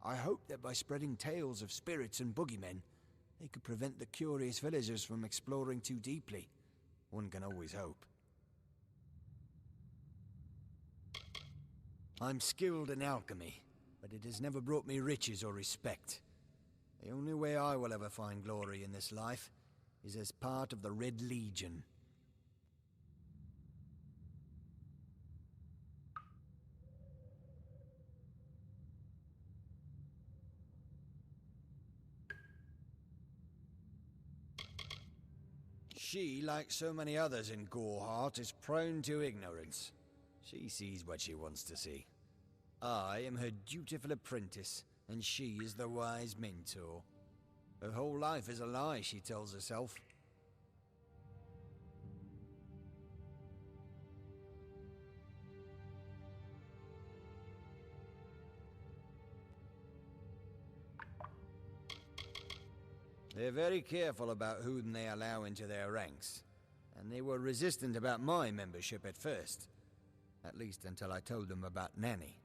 I hope that by spreading tales of spirits and boogeymen, they could prevent the curious villagers from exploring too deeply. One can always hope. I'm skilled in alchemy, but it has never brought me riches or respect. The only way I will ever find glory in this life is as part of the Red Legion. She, like so many others in Goreheart, is prone to ignorance. She sees what she wants to see. I am her dutiful apprentice, and she is the wise mentor. Her whole life is a lie, she tells herself. They're very careful about whom they allow into their ranks, and they were resistant about my membership at first. At least until I told them about Nanny.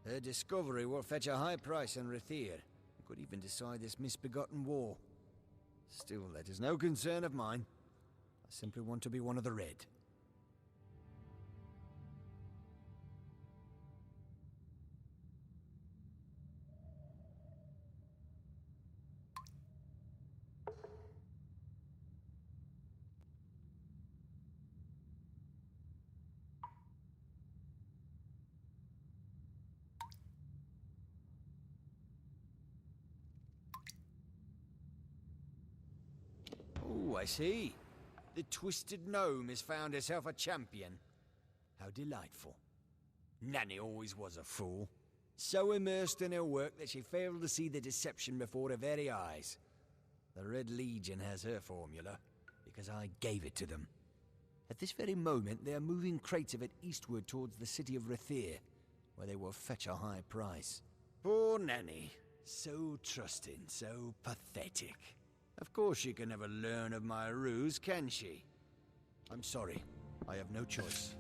Her discovery will fetch a high price in Rathir, and could even decide this misbegotten war. Still, that is no concern of mine. I simply want to be one of the Red. Oh, I see. The Twisted Gnome has found herself a champion. How delightful. Nanny always was a fool. So immersed in her work that she failed to see the deception before her very eyes. The Red Legion has her formula, because I gave it to them. At this very moment, they are moving crates of it eastward towards the city of Rathir, where they will fetch a high price. Poor Nanny. So trusting, so pathetic. Of course she can never learn of my ruse, can she? I'm sorry. I have no choice.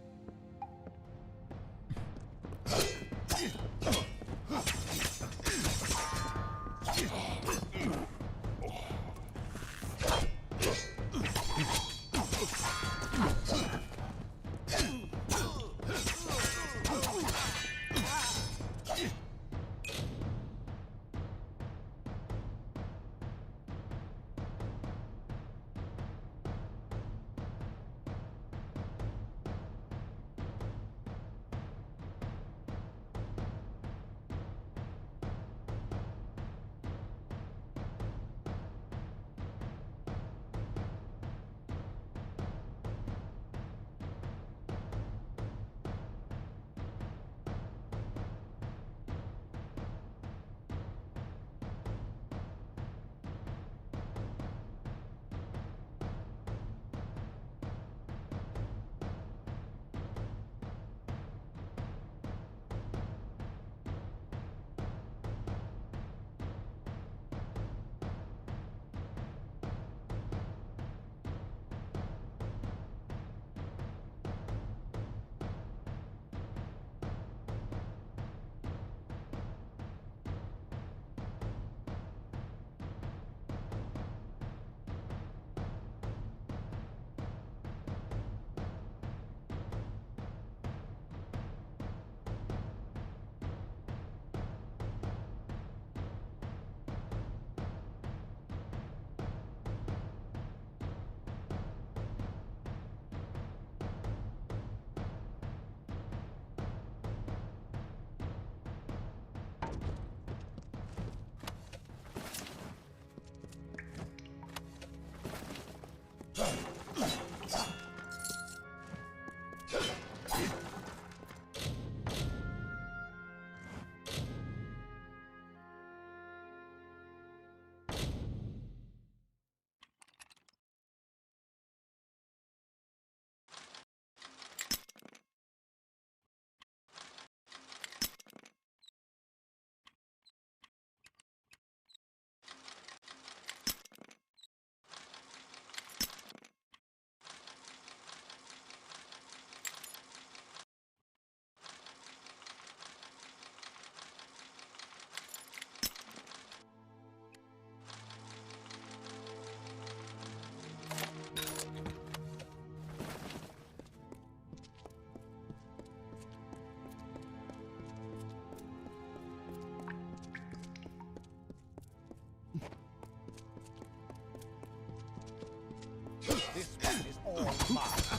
This one is all mine.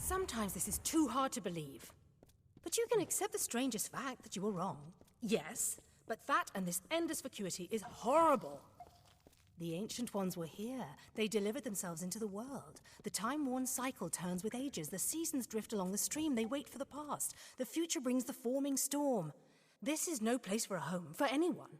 Sometimes this is too hard to believe. But you can accept the strangest fact that you were wrong. Yes, but that and this endless vacuity is horrible. The Ancient Ones were here. They delivered themselves into the world. The time-worn cycle turns with ages. The seasons drift along the stream. They wait for the past. The future brings the forming storm. This is no place for a home, for anyone.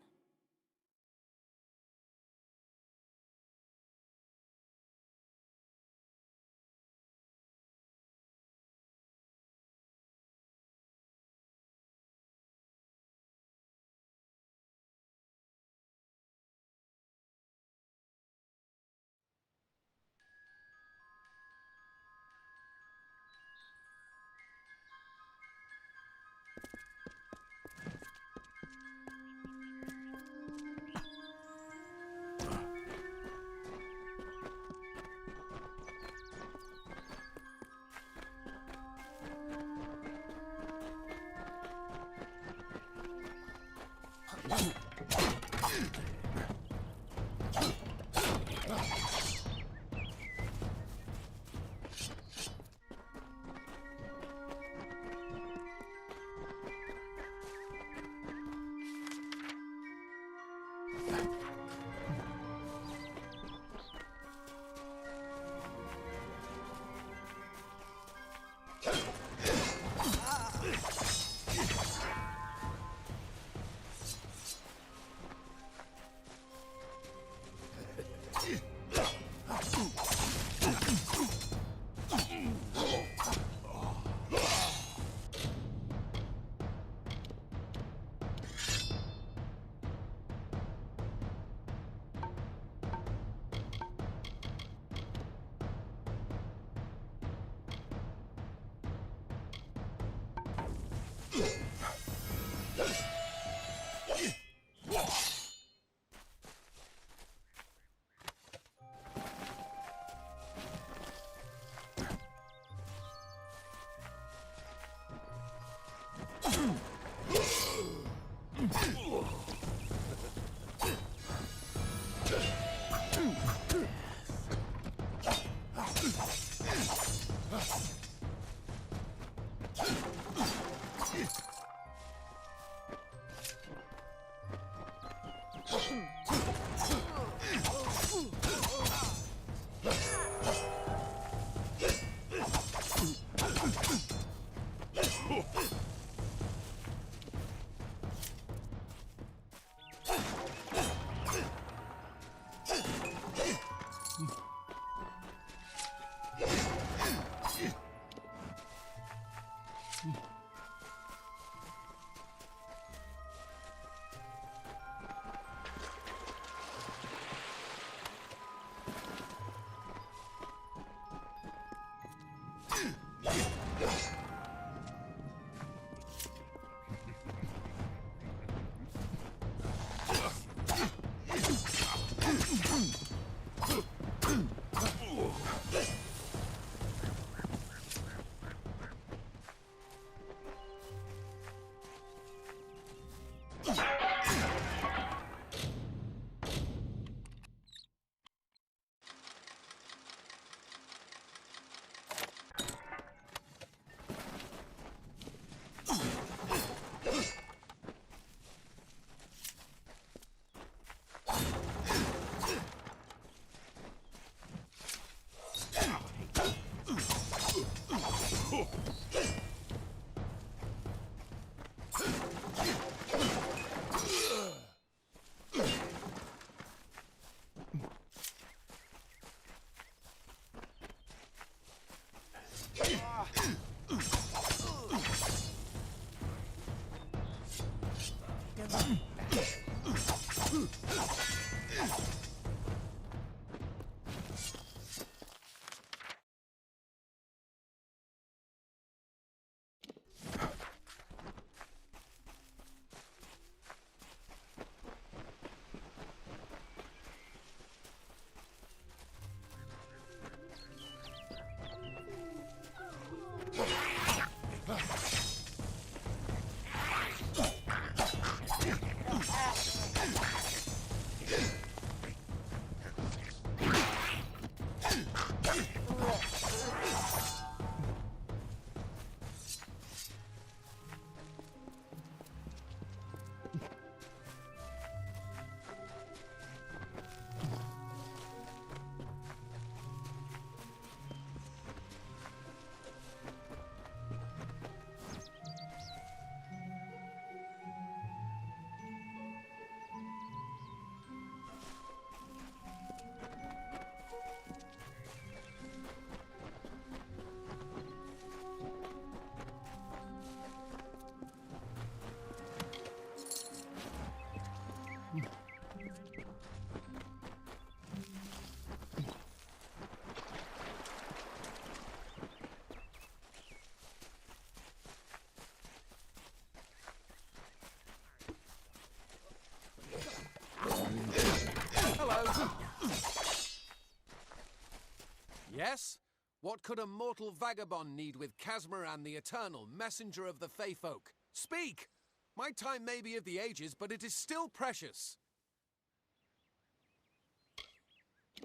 Yes? What could a mortal vagabond need with KAMR and the eternal messenger of the Fae folk? Speak! My time may be of the ages, but it is still precious.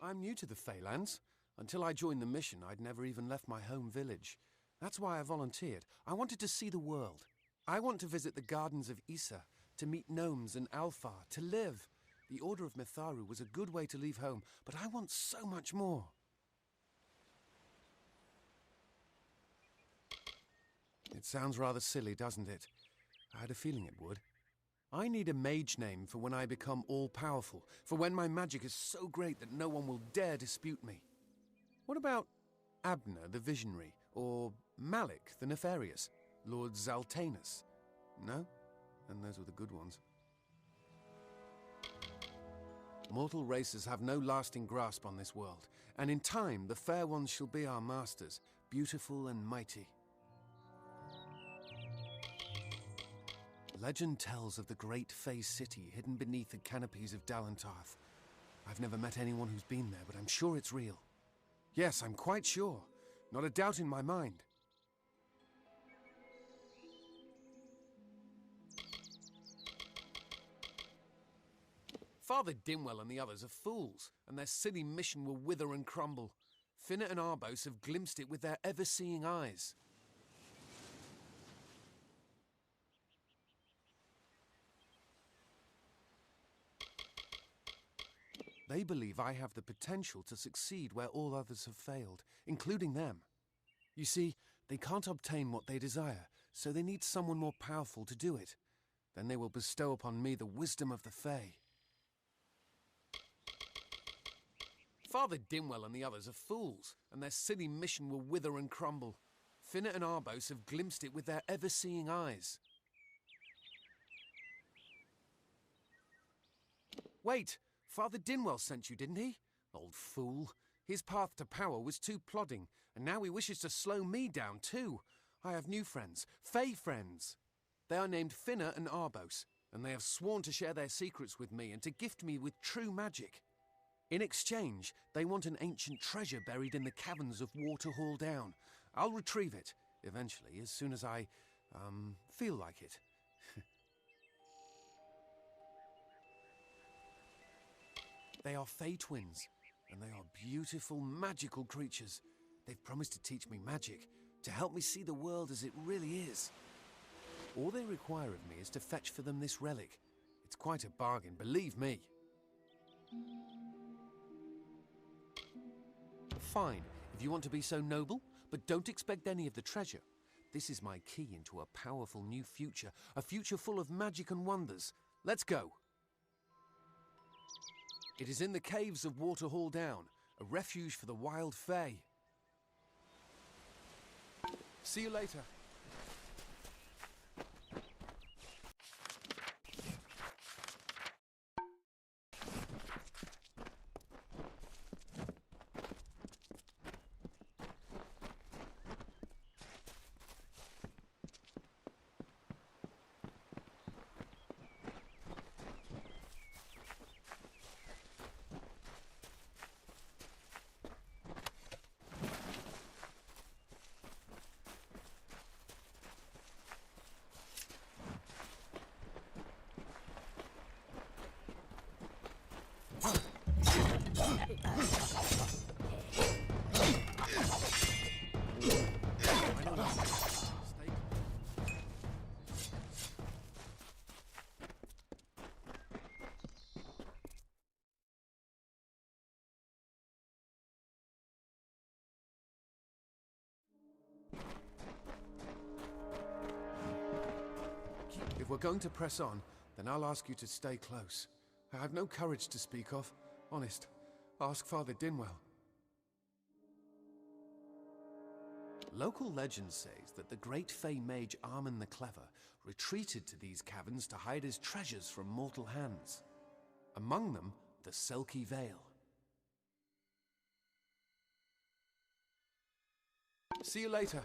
I'm new to the Faelands. Until I joined the mission, I'd never even left my home village. That's why I volunteered. I wanted to see the world. I want to visit the gardens of Issa, to meet gnomes and Alfar, to live. The Order of Mitharu was a good way to leave home, but I want so much more. It sounds rather silly, doesn't it? I had a feeling it would. I need a mage name for when I become all-powerful, for when my magic is so great that no one will dare dispute me. What about Abner the Visionary, or Malik the Nefarious, Lord Zaltanus? No? Then those were the good ones. Mortal races have no lasting grasp on this world, and in time the fair ones shall be our masters, beautiful and mighty. Legend tells of the great Fey city hidden beneath the canopies of Dalantarth. I've never met anyone who's been there, but I'm sure it's real. Yes, I'm quite sure. Not a doubt in my mind. Father Dimwell and the others are fools, and their silly mission will wither and crumble. Finna and Arbos have glimpsed it with their ever-seeing eyes. They believe I have the potential to succeed where all others have failed, including them. You see, they can't obtain what they desire, so they need someone more powerful to do it. Then they will bestow upon me the wisdom of the Fae. Father Dimwell and the others are fools, and their silly mission will wither and crumble. Finna and Arbos have glimpsed it with their ever-seeing eyes. Wait! Father Dimwell sent you, didn't he? Old fool. His path to power was too plodding, and now he wishes to slow me down too. I have new friends, Fey friends. They are named Finna and Arbos, and they have sworn to share their secrets with me and to gift me with true magic. In exchange, they want an ancient treasure buried in the caverns of Waterhall Down. I'll retrieve it, eventually, as soon as I, feel like it. They are Fey twins, and they are beautiful, magical creatures. They've promised to teach me magic, to help me see the world as it really is. All they require of me is to fetch for them this relic. It's quite a bargain, believe me. Fine, if you want to be so noble, but don't expect any of the treasure. This is my key into a powerful new future, a future full of magic and wonders. Let's go. It is in the caves of Waterhall Down, a refuge for the wild Fae. See you later. If we're going to press on, then I'll ask you to stay close. I have no courage to speak of. Honest. Ask Father Dimwell. Local legend says that the great Fey mage Armin the Clever retreated to these caverns to hide his treasures from mortal hands. Among them, the Selkie Vale. See you later.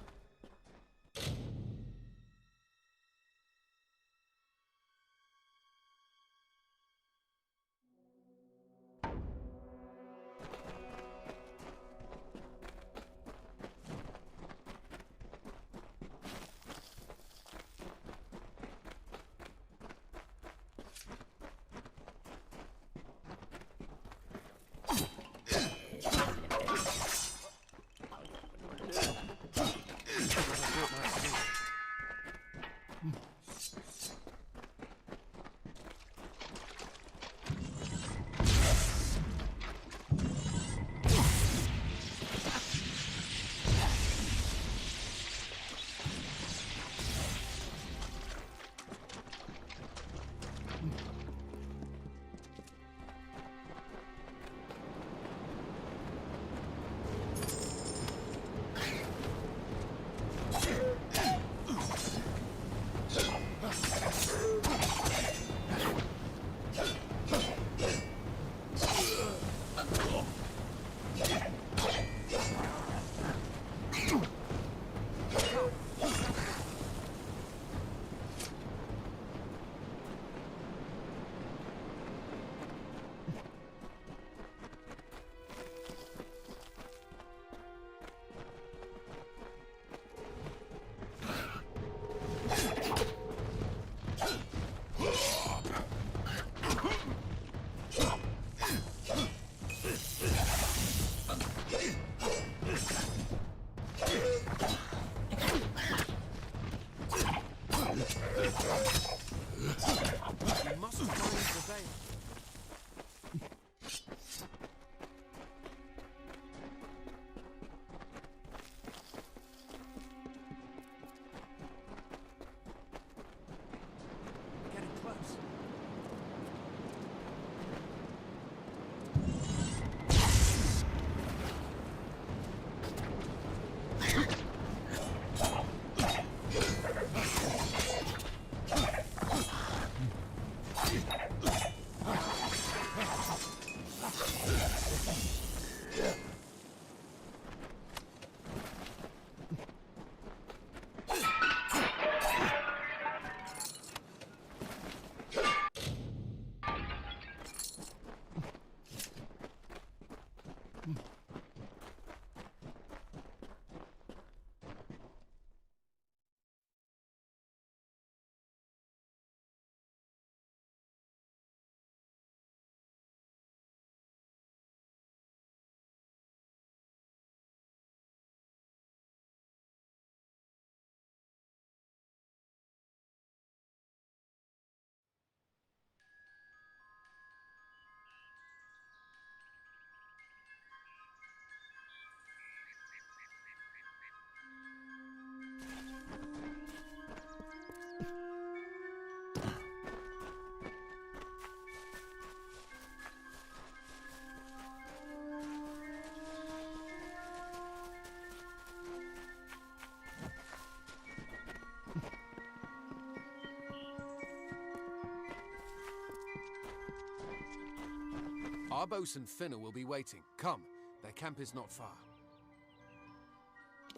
Arbos and Finna will be waiting. Come, their camp is not far.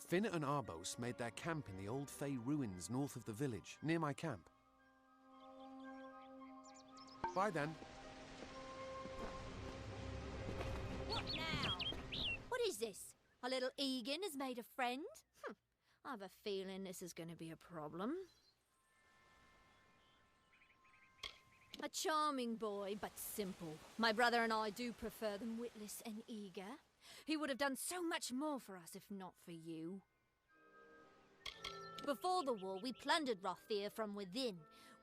Finna and Arbos made their camp in the old Fey ruins north of the village, near my camp. Bye then. What now? What is this? Our little Egan has made a friend? I have a feeling this is going to be a problem. A charming boy, but simple. My brother and I do prefer them witless and eager. He would have done so much more for us if not for you. Before the war, we plundered Rothir from within.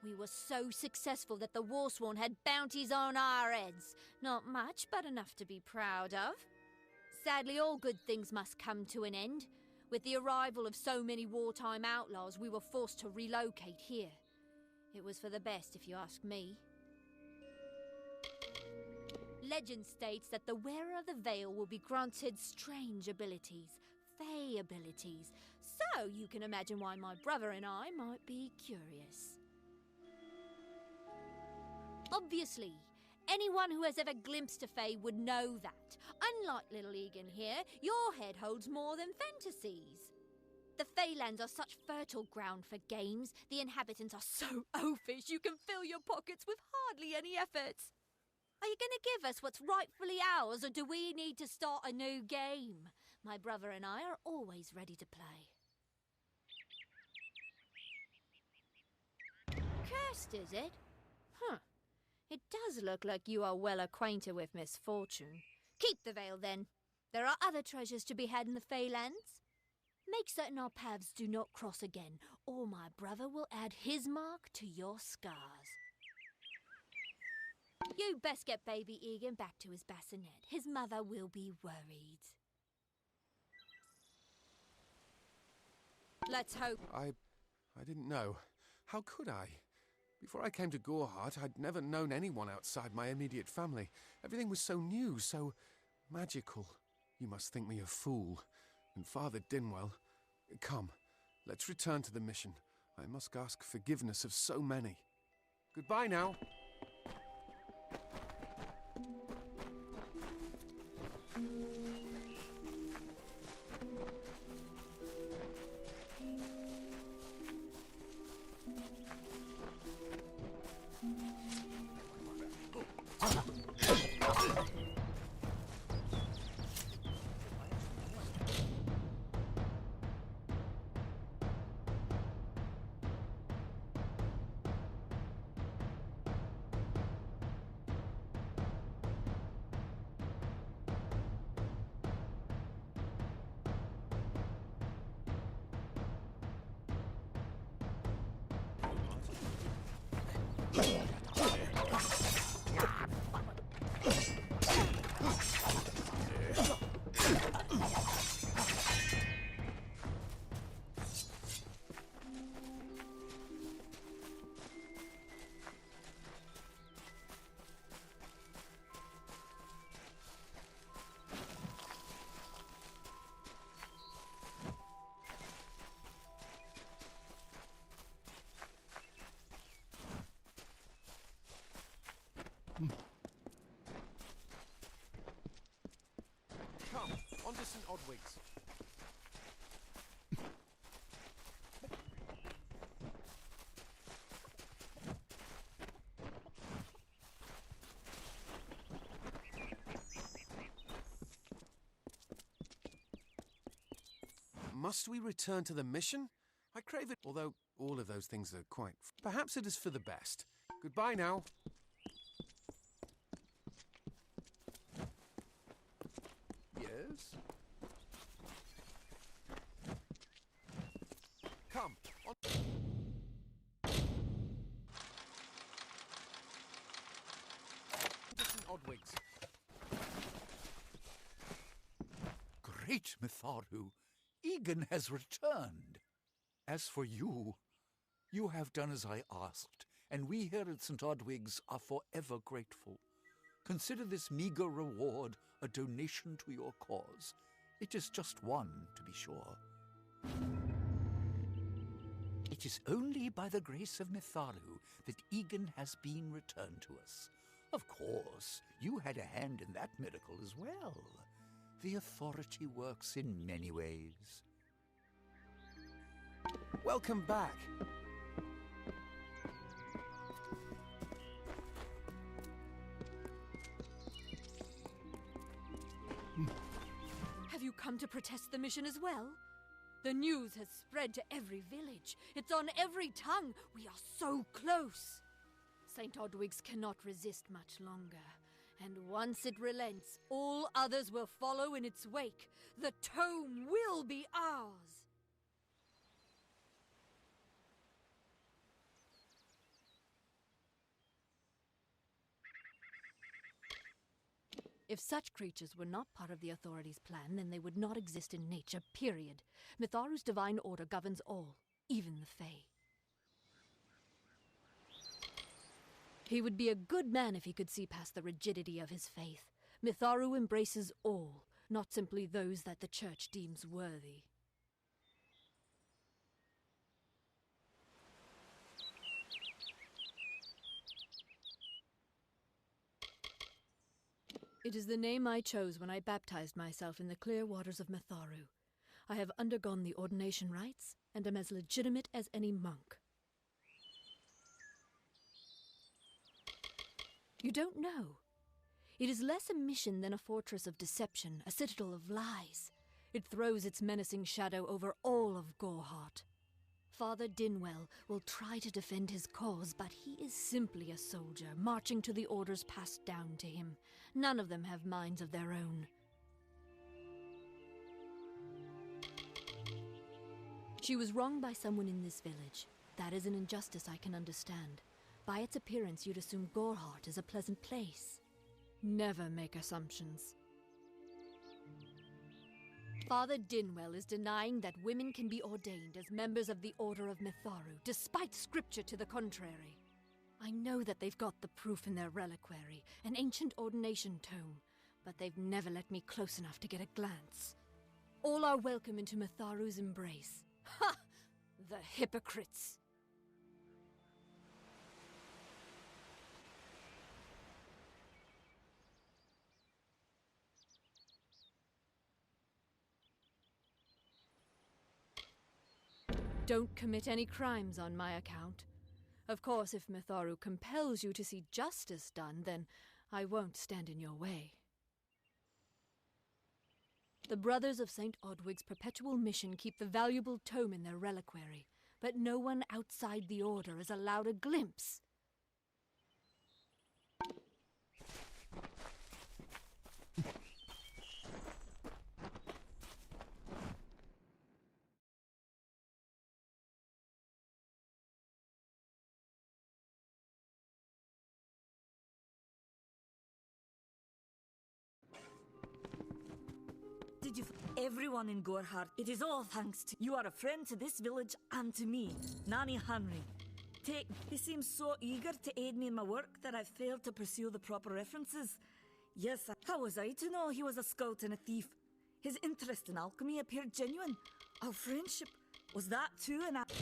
We were so successful that the Warsworn had bounties on our heads. Not much, but enough to be proud of. Sadly, all good things must come to an end. With the arrival of so many wartime outlaws, we were forced to relocate here. It was for the best, if you ask me. Legend states that the wearer of the veil will be granted strange abilities, fey abilities. So you can imagine why my brother and I might be curious. Obviously, anyone who has ever glimpsed a fey would know that. Unlike little Egan here, your head holds more than fantasies. The Feylands are such fertile ground for games. The inhabitants are so oafish you can fill your pockets with hardly any effort. Are you going to give us what's rightfully ours, or do we need to start a new game? My brother and I are always ready to play. Cursed, is it? Huh. It does look like you are well acquainted with misfortune. Keep the veil, then. There are other treasures to be had in the Feylands. Make certain our paths do not cross again, or my brother will add his mark to your scars. You best get baby Egan back to his bassinet. His mother will be worried. Let's hope. I didn't know. How could I? Before I came to Gorehart, I'd never known anyone outside my immediate family. Everything was so new, so magical. You must think me a fool. And Father Dinwell, come, let's return to the mission. I must ask forgiveness of so many. Goodbye now. Come, on to St. Odwig's. Must we return to the mission? I crave it, although all of those things are quite... Perhaps it is for the best. Goodbye now. Yes? Come, on... St. Odwig's. Great Mitharu! Egan has returned. As for you, you have done as I asked, and we here at St. Odwig's are forever grateful. Consider this meager reward a donation to your cause. It is just one, to be sure. It is only by the grace of Mitharu that Egan has been returned to us. Of course, you had a hand in that miracle as well. The authority works in many ways. Welcome back. Have you come to protest the mission as well? The news has spread to every village. It's on every tongue. We are so close. St. Odwig's cannot resist much longer. And once it relents, all others will follow in its wake. The tome will be ours. If such creatures were not part of the authorities' plan, then they would not exist in nature, period. Mitharu's divine order governs all, even the Fae. He would be a good man if he could see past the rigidity of his faith. Mitharu embraces all, not simply those that the Church deems worthy. It is the name I chose when I baptized myself in the clear waters of Mitharu. I have undergone the ordination rites, and am as legitimate as any monk. You don't know. It is less a mission than a fortress of deception, a citadel of lies. It throws its menacing shadow over all of Gorehart. Father Dinwell will try to defend his cause, but he is simply a soldier, marching to the orders passed down to him. None of them have minds of their own. She was wronged by someone in this village. That is an injustice I can understand. By its appearance, you'd assume Gorehart is a pleasant place. Never make assumptions. Father Dinwell is denying that women can be ordained as members of the Order of Mitharu, despite scripture to the contrary. I know that they've got the proof in their reliquary, an ancient ordination tome, but they've never let me close enough to get a glance. All are welcome into Mitharu's embrace. Ha! The hypocrites! Don't commit any crimes on my account. Of course, if Mitharu compels you to see justice done, then I won't stand in your way. The Brothers of St. Odwig's perpetual mission keep the valuable tome in their reliquary, but no one outside the Order is allowed a glimpse. Did you... Everyone in Gorehart, it is all thanks to... You are a friend to this village and to me, Nanny Henry. He seems so eager to aid me in my work that I've failed to pursue the proper references. Yes, how was I to know he was a scout and a thief? His interest in alchemy appeared genuine. Our friendship, was that too an... act.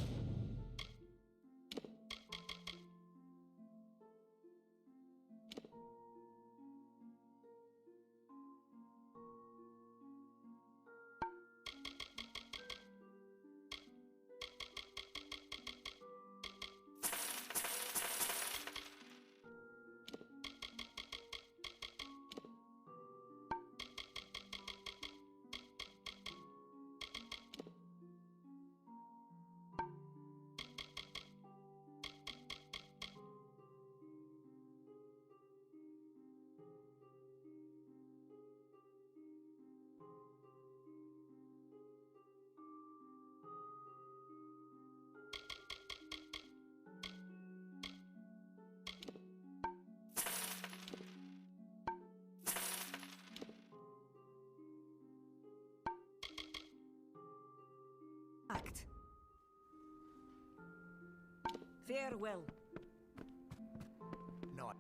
Farewell. Not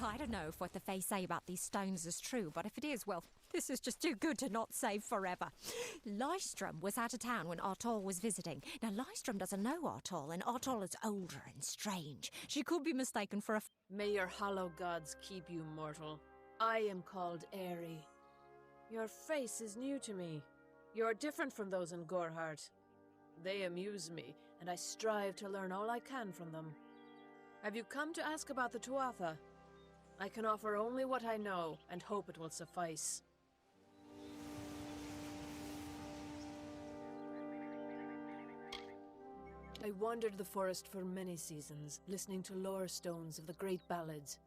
I don't know if what the Fae say about these stones is true, but if it is, well, this is just too good to not save forever. Lystrom was out of town when Artol was visiting. Now, Lystrom doesn't know Artol, and Artol is older and strange. She could be mistaken for a... May your hollow gods keep you, mortal. I am called Aerie. Your face is new to me. You're different from those in Gorhart. They amuse me, and I strive to learn all I can from them. Have you come to ask about the Tuatha? I can offer only what I know, and hope it will suffice. I wandered the forest for many seasons, listening to lore stones of the great ballads.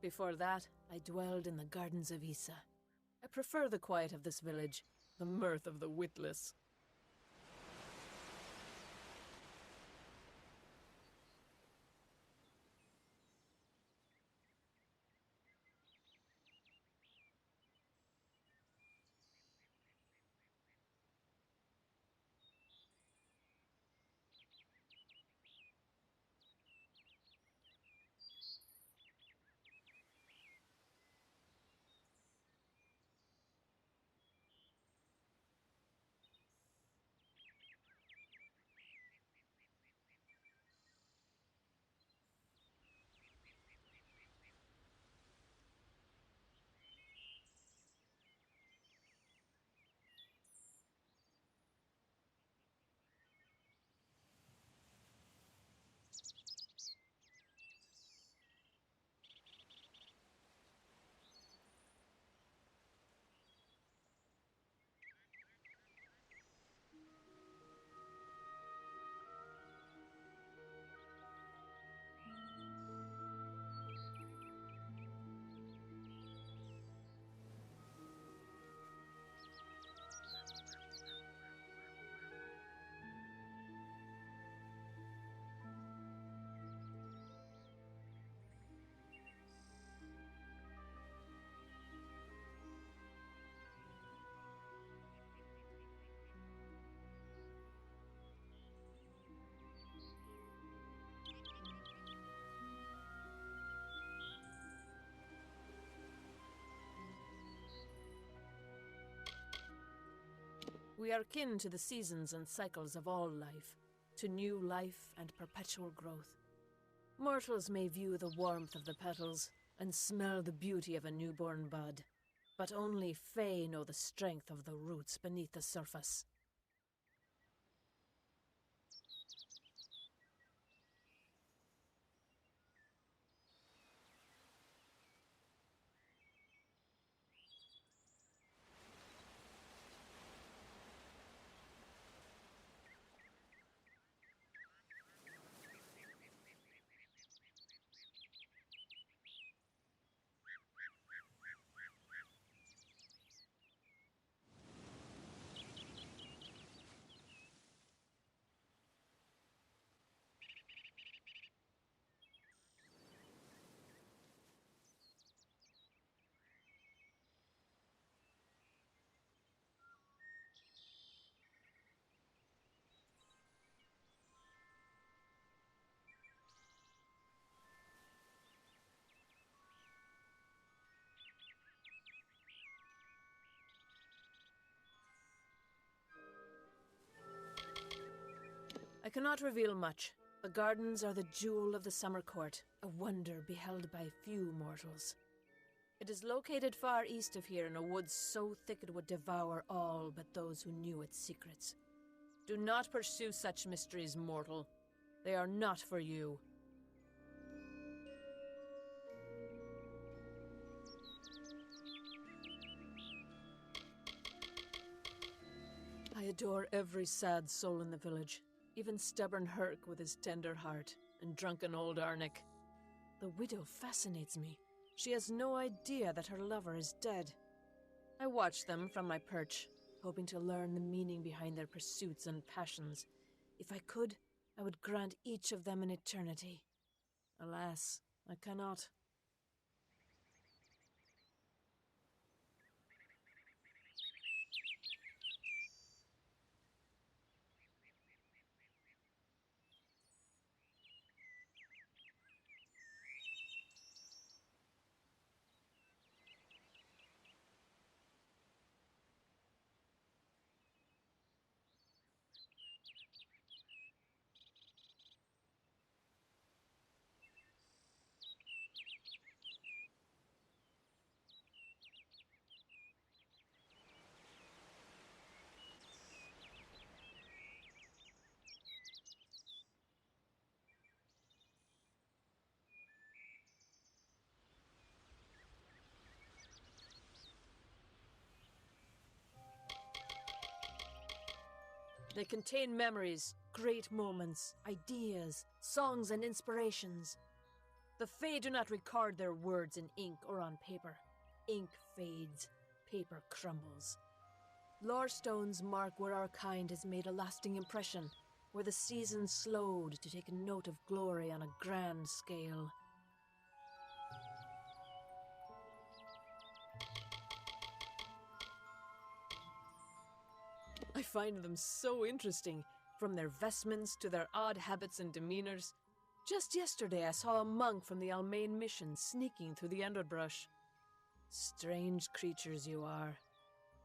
Before that, I dwelled in the gardens of Issa. I prefer the quiet of this village, the mirth of the witless. We are kin to the seasons and cycles of all life, to new life and perpetual growth. Mortals may view the warmth of the petals and smell the beauty of a newborn bud, but only Fae know the strength of the roots beneath the surface. I cannot reveal much. The gardens are the jewel of the summer court, a wonder beheld by few mortals. It is located far east of here in a wood so thick it would devour all but those who knew its secrets. Do not pursue such mysteries, mortal. They are not for you. I adore every sad soul in the village. Even stubborn Herc with his tender heart, and drunken old Arnick. The widow fascinates me. She has no idea that her lover is dead. I watch them from my perch, hoping to learn the meaning behind their pursuits and passions. If I could, I would grant each of them an eternity. Alas, I cannot. They contain memories, great moments, ideas, songs, and inspirations. The Fae do not record their words in ink or on paper. Ink fades, paper crumbles. Lore stones mark where our kind has made a lasting impression, where the seasons slowed to take note of glory on a grand scale. I find them so interesting, from their vestments to their odd habits and demeanors. Just yesterday I saw a monk from the Almain mission sneaking through the underbrush. Strange creatures you are.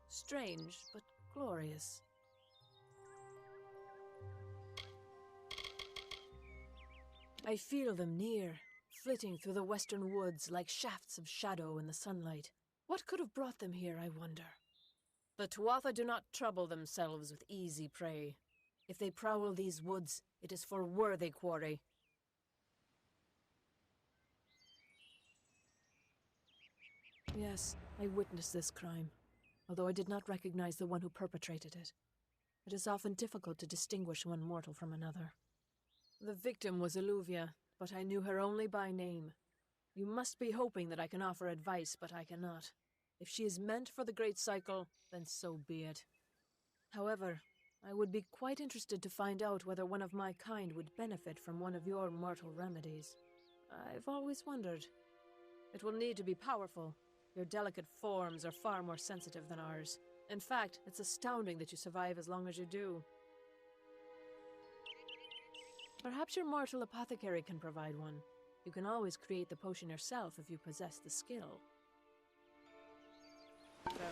Strange, but glorious. I feel them near, flitting through the western woods like shafts of shadow in the sunlight. What could have brought them here, I wonder? The Tuatha do not trouble themselves with easy prey. If they prowl these woods, it is for worthy quarry. Yes, I witnessed this crime, although I did not recognize the one who perpetrated it. It is often difficult to distinguish one mortal from another. The victim was Illuvia, but I knew her only by name. You must be hoping that I can offer advice, but I cannot. If she is meant for the Great Cycle, then so be it. However, I would be quite interested to find out whether one of my kind would benefit from one of your mortal remedies. I've always wondered. It will need to be powerful. Your delicate forms are far more sensitive than ours. In fact, it's astounding that you survive as long as you do. Perhaps your mortal apothecary can provide one. You can always create the potion yourself if you possess the skill. Farewell.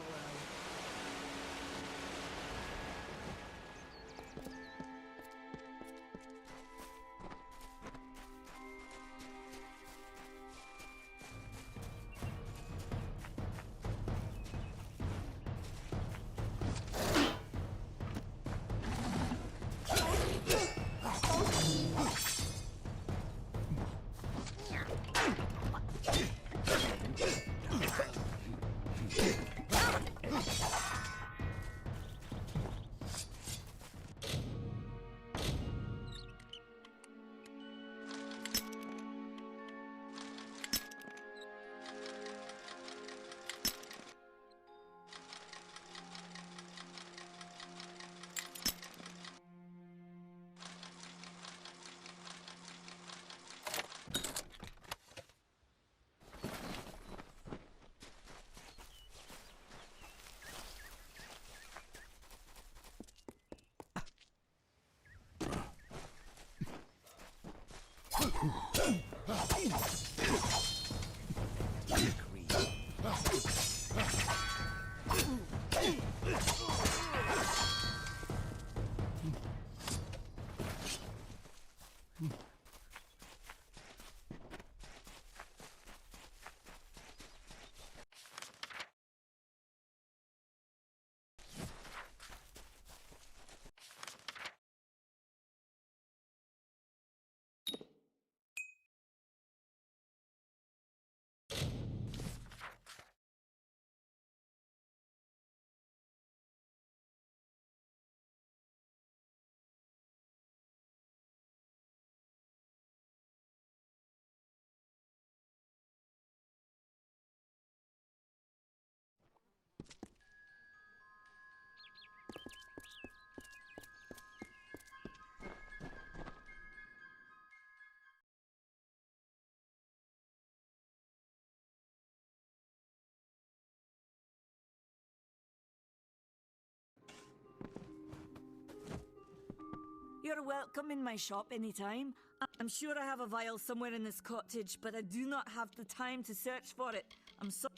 You're welcome in my shop anytime. I'm sure I have a vial somewhere in this cottage, but I do not have the time to search for it.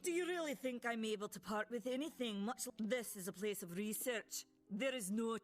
Do you really think I'm able to part with anything? Much like this is a place of research. There is no...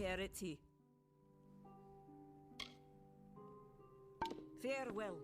charity. Farewell.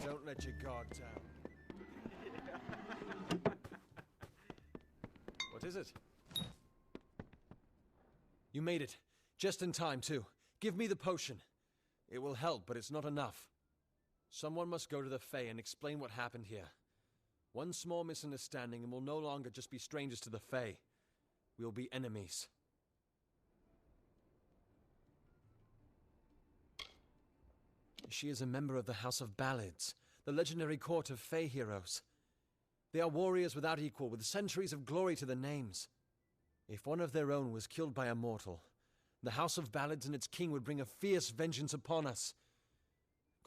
Don't let your guard down. What is it? You made it. Just in time, too. Give me the potion. It will help, but it's not enough. Someone must go to the Fae and explain what happened here. One small misunderstanding and we'll no longer just be strangers to the Fae. We'll be enemies. She is a member of the House of Ballads, the legendary court of Fae heroes. They are warriors without equal, with centuries of glory to their names. If one of their own was killed by a mortal, the House of Ballads and its king would bring a fierce vengeance upon us.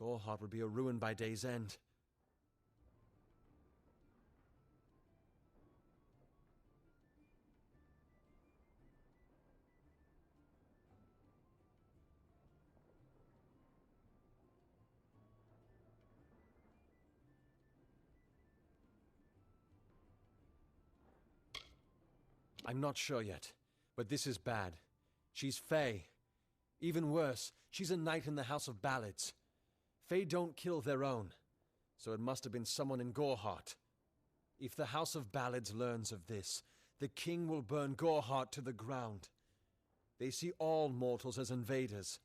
Goreheart would be a ruin by day's end. I'm not sure yet, but this is bad. She's Fae. Even worse, she's a knight in the House of Ballads. Fae don't kill their own, so it must have been someone in Goreheart. If the House of Ballads learns of this, the king will burn Goreheart to the ground. They see all mortals as invaders.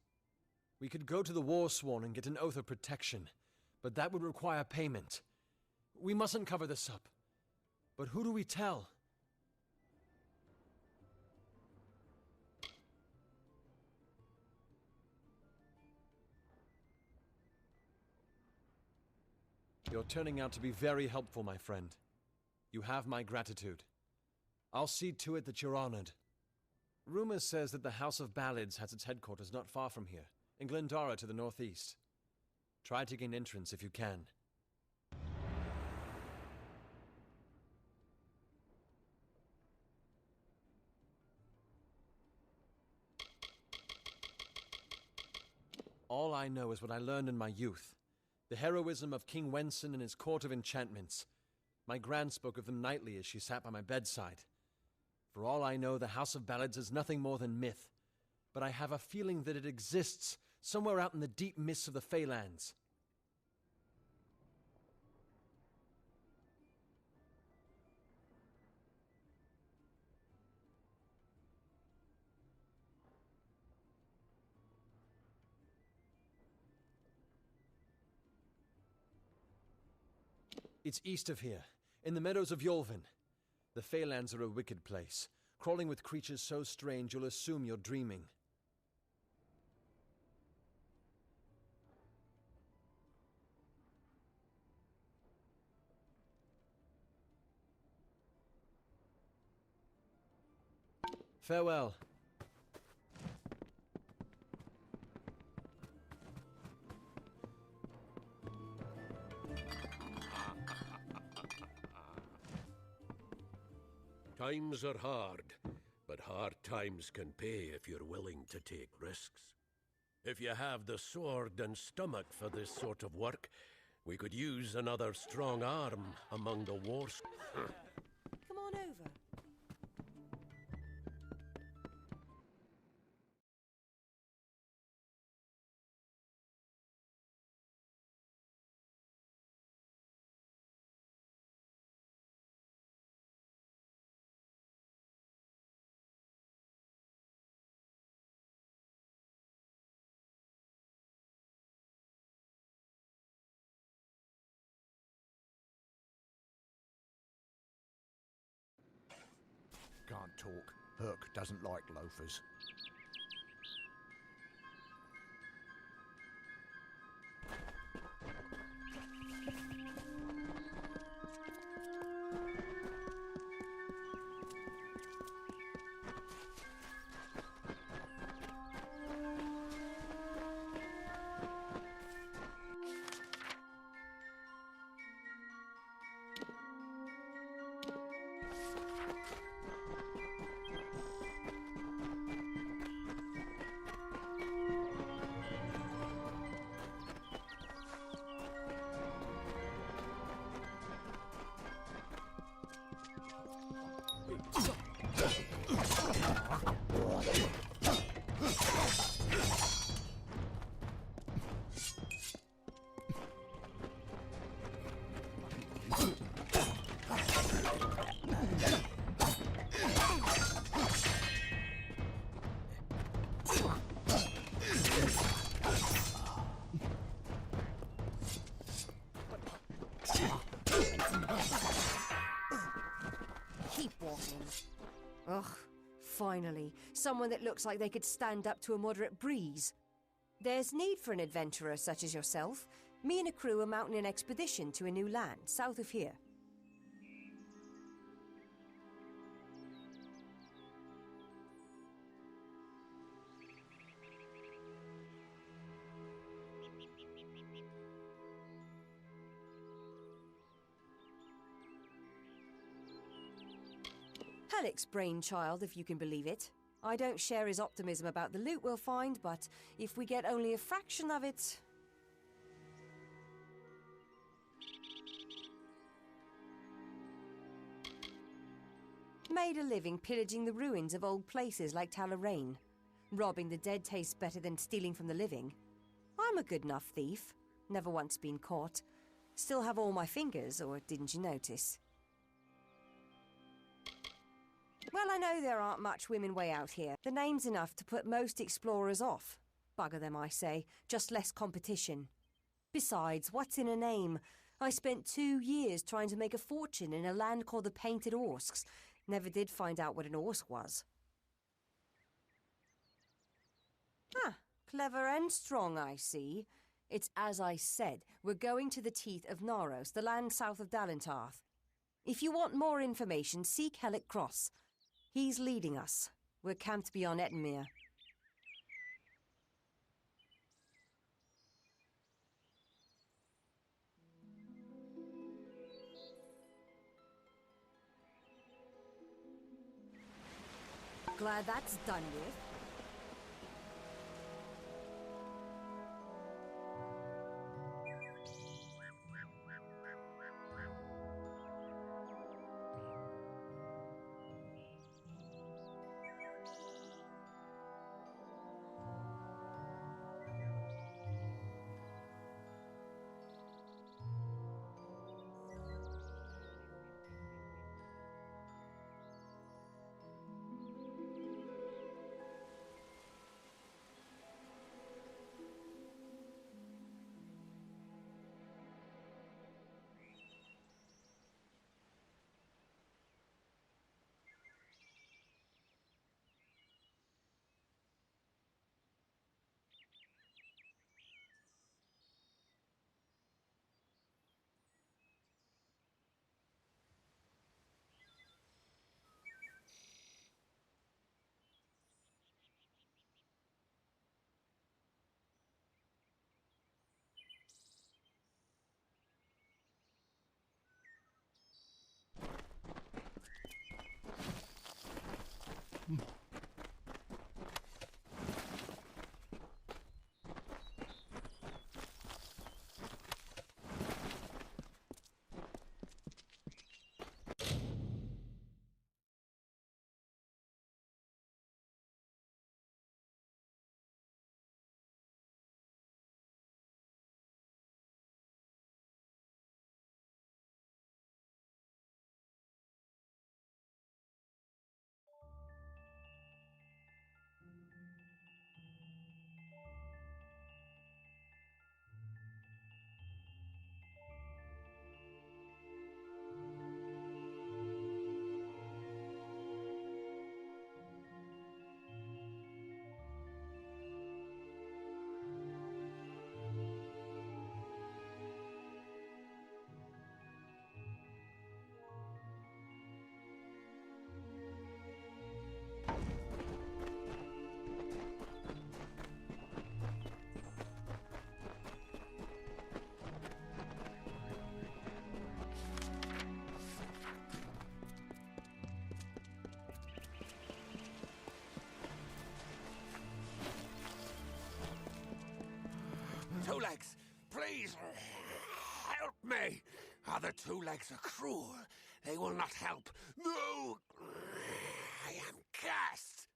We could go to the Warsworn and get an oath of protection, but that would require payment. We mustn't cover this up. But who do we tell? You're turning out to be very helpful, my friend. You have my gratitude. I'll see to it that you're honored. Rumor says that the House of Ballads has its headquarters not far from here, in Glendara to the northeast. Try to gain entrance if you can. All I know is what I learned in my youth. The heroism of King Wenson and his court of enchantments. My gran spoke of them nightly as she sat by my bedside. For all I know, the House of Ballads is nothing more than myth. But I have a feeling that it exists somewhere out in the deep mists of the Feylands. It's east of here, in the meadows of Yolvin. The Feylands are a wicked place, crawling with creatures so strange you'll assume you're dreaming. Farewell. Times are hard, but hard times can pay if you're willing to take risks. If you have the sword and stomach for this sort of work, we could use another strong arm among the wars. Come on over. Can't talk. Herc doesn't like loafers. keep walking. Ugh, finally, someone that looks like they could stand up to a moderate breeze. There's need for an adventurer such as yourself. Me and a crew are mounting an expedition to a new land, south of here. Alec's brainchild, if you can believe it. I don't share his optimism about the loot we'll find, but if we get only a fraction of it... Made a living pillaging the ruins of old places like Talarain. Robbing the dead tastes better than stealing from the living. I'm a good enough thief. Never once been caught. Still have all my fingers, or didn't you notice? Well, I know there aren't much women way out here. The name's enough to put most explorers off. Bugger them, I say. Just less competition. Besides, what's in a name? I spent 2 years trying to make a fortune in a land called the Painted Orsks. Never did find out what an Orsk was. Ah, clever and strong, I see. It's as I said. We're going to the teeth of Naros, the land south of Dalentarth. If you want more information, seek Hellick Cross. He's leading us. We're camped beyond Ettenmere. Glad that's done with. Two Legs, please, help me. Other Two Legs are cruel. They will not help. No, I am cursed.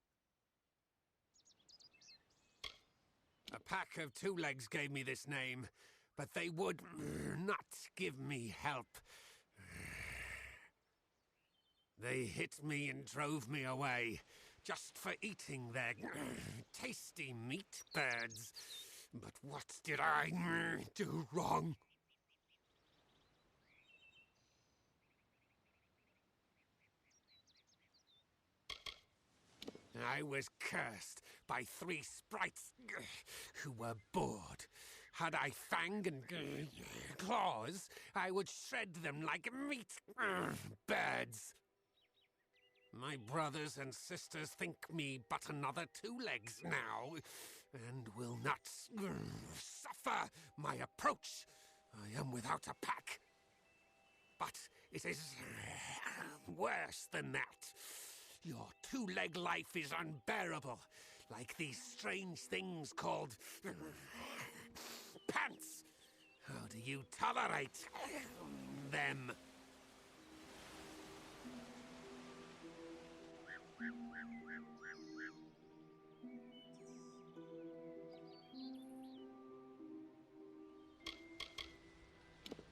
A pack of Two Legs gave me this name, but they would not give me help. They hit me and drove me away, just for eating their tasty meat birds. But what did I do wrong? I was cursed by 3 sprites who were bored. Had I fang and claws, I would shred them like meat. Birds. My brothers and sisters think me but another 2 legs now, and will not suffer my approach. I am without a pack. But it is worse than that. Your 2-leg life is unbearable, like these strange things called pants. How do you tolerate them?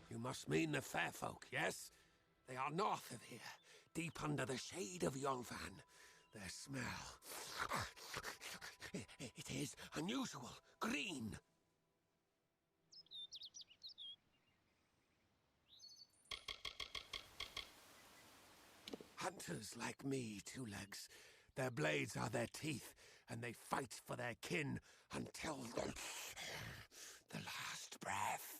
You must mean the fair folk, yes? They are north of here, deep under the shade of Yolvan. Their smell... It is unusual, green. Hunters like me, 2 legs. Their blades are their teeth, and they fight for their kin until the last breath.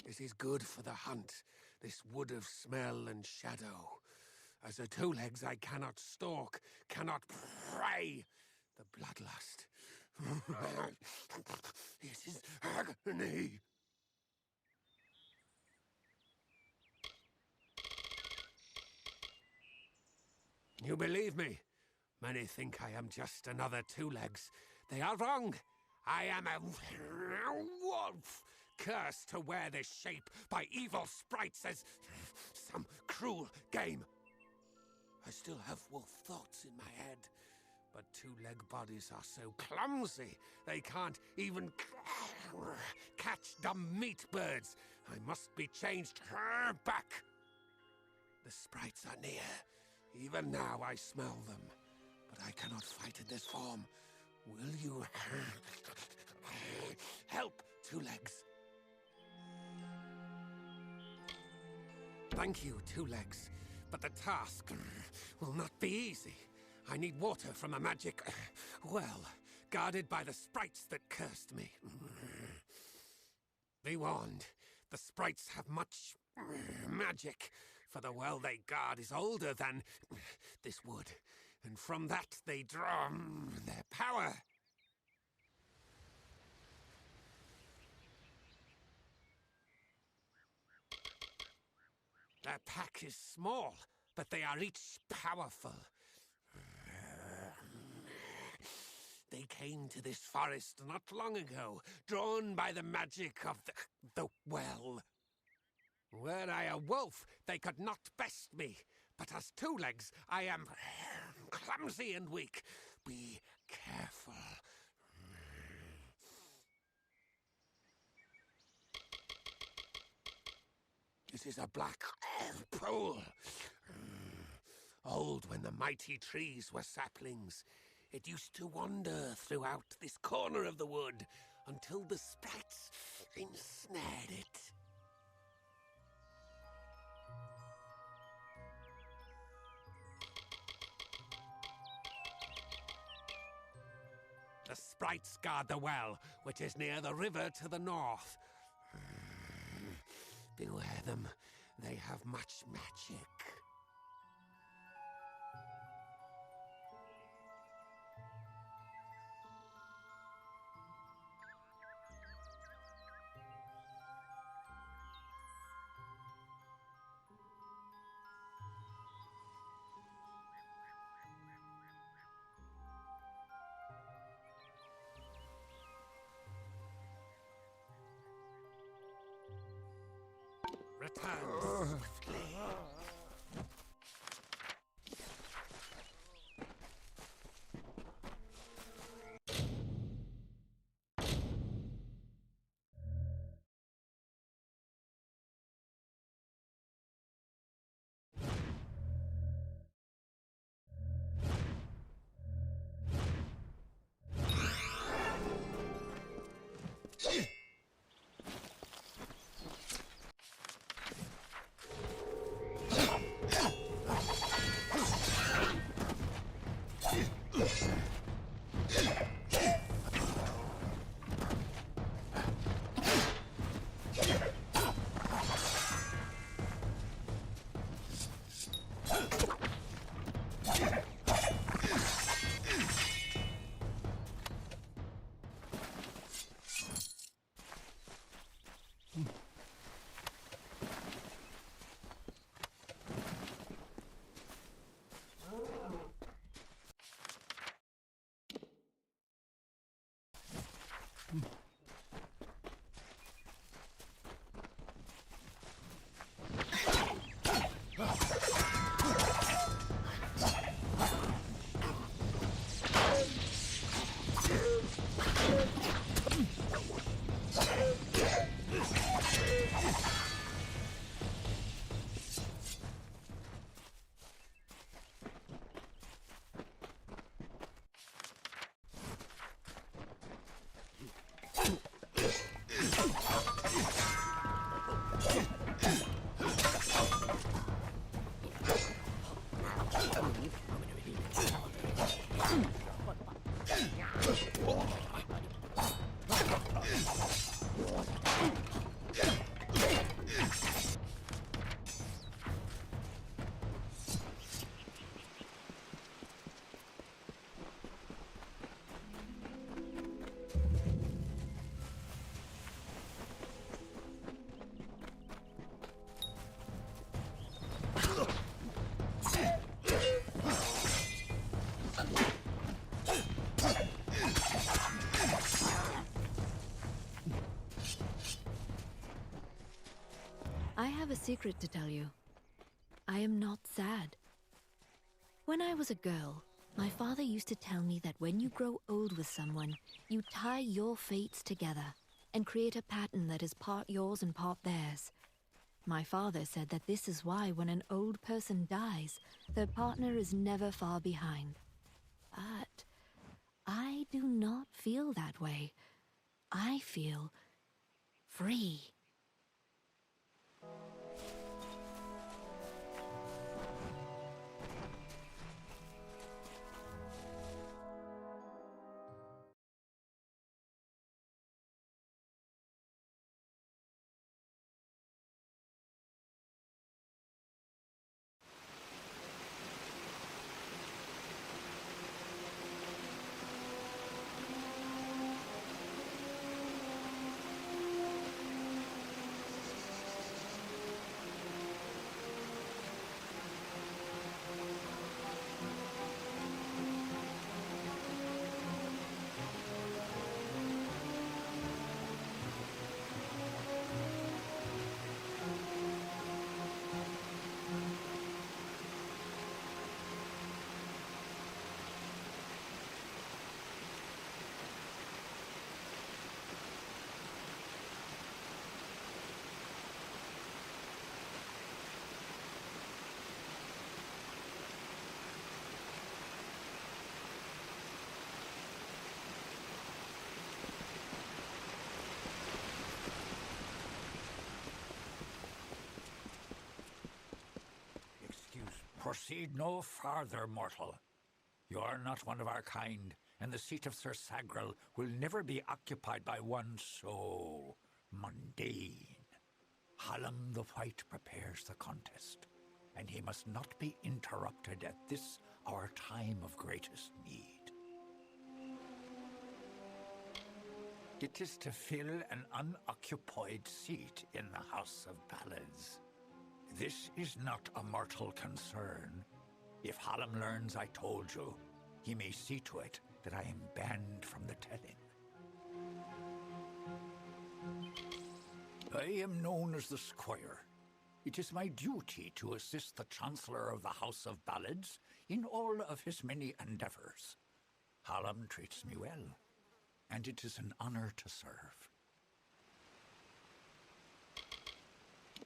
It is good for the hunt, this wood of smell and shadow. As a 2 legs, I cannot stalk, cannot prey. The bloodlust. It is agony. You believe me? Many think I am just another 2 legs. They are wrong. I am a wolf, cursed to wear this shape by evil sprites as some cruel game. I still have wolf thoughts in my head, but 2-leg bodies are so clumsy they can't even catch dumb meat birds. I must be changed back. The sprites are near. Even now I smell them, but I cannot fight in this form. Will you help, 2 legs? Thank you, 2 legs, but the task will not be easy. I need water from a magic well, guarded by the sprites that cursed me. Be warned, the sprites have much magic, for the well they guard is older than this wood, and from that they draw their power. Their pack is small, but they are each powerful. They came to this forest not long ago, drawn by the magic of the well. Were I a wolf, they could not best me, but as 2 legs, I am clumsy and weak. Be careful. This is a black pool. Old when the mighty trees were saplings. It used to wander throughout this corner of the wood until the sprites ensnared it. The sprites guard the well, which is near the river to the north. Beware them. They have much magic. Return swiftly. I have a secret to tell you. I am not sad. When I was a girl, my father used to tell me that when you grow old with someone, you tie your fates together and create a pattern that is part yours and part theirs. My father said that this is why when an old person dies, their partner is never far behind. But I do not feel that way. I feel free. Proceed no farther, mortal. You are not one of our kind, and the seat of Sir Sagrel will never be occupied by one so mundane. Hallam the White prepares the contest, and he must not be interrupted at this our time of greatest need. It is to fill an unoccupied seat in the House of Ballads. This is not a mortal concern. If Hallam learns I told you, he may see to it that I am banned from the telling. I am known as the Squire. It is my duty to assist the Chancellor of the House of Ballads in all of his many endeavors. Hallam treats me well, and it is an honor to serve.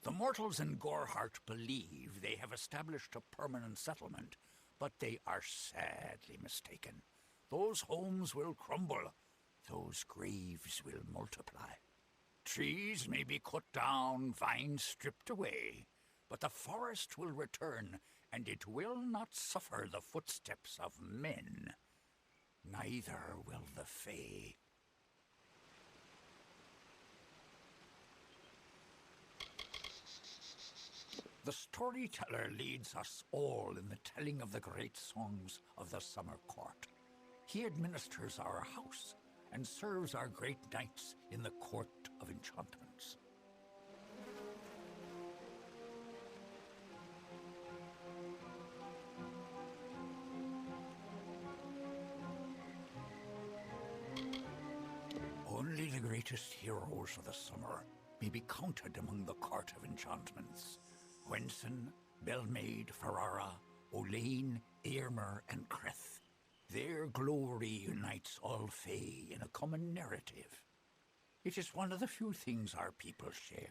The mortals in Gorehart believe they have established a permanent settlement, but they are sadly mistaken. Those homes will crumble. Those graves will multiply. Trees may be cut down, vines stripped away, but the forest will return, and it will not suffer the footsteps of men. Neither will the Fae. The storyteller leads us all in the telling of the great songs of the Summer Court. He administers our house and serves our great knights in the Court of Enchantments. Only the greatest heroes of the summer may be counted among the Court of Enchantments. Wenson, Belmaid, Ferrara, Olaine, Airmer, and Creth. Their glory unites all Fae in a common narrative. It is one of the few things our people share.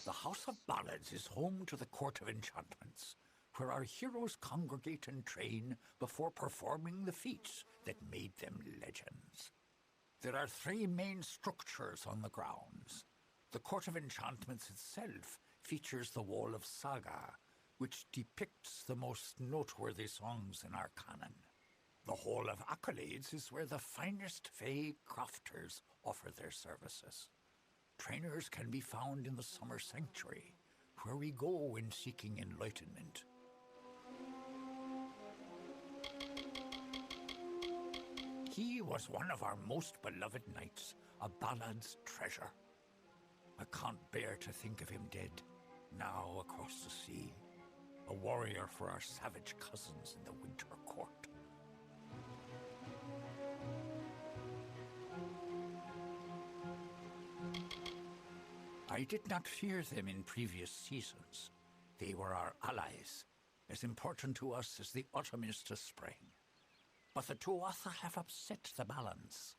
The House of Ballads is home to the Court of Enchantments, where our heroes congregate and train before performing the feats that made them legends. There are 3 main structures on the grounds. The Court of Enchantments itself features the Wall of Saga, which depicts the most noteworthy songs in our canon. The Hall of Accolades is where the finest Fae crafters offer their services. Trainers can be found in the Summer Sanctuary, where we go when seeking enlightenment. He was one of our most beloved knights, a ballad's treasure. I can't bear to think of him dead, now across the sea, a warrior for our savage cousins in the Winter Court. I did not fear them in previous seasons. They were our allies, as important to us as the autumn is to spring. But the Tuatha have upset the balance.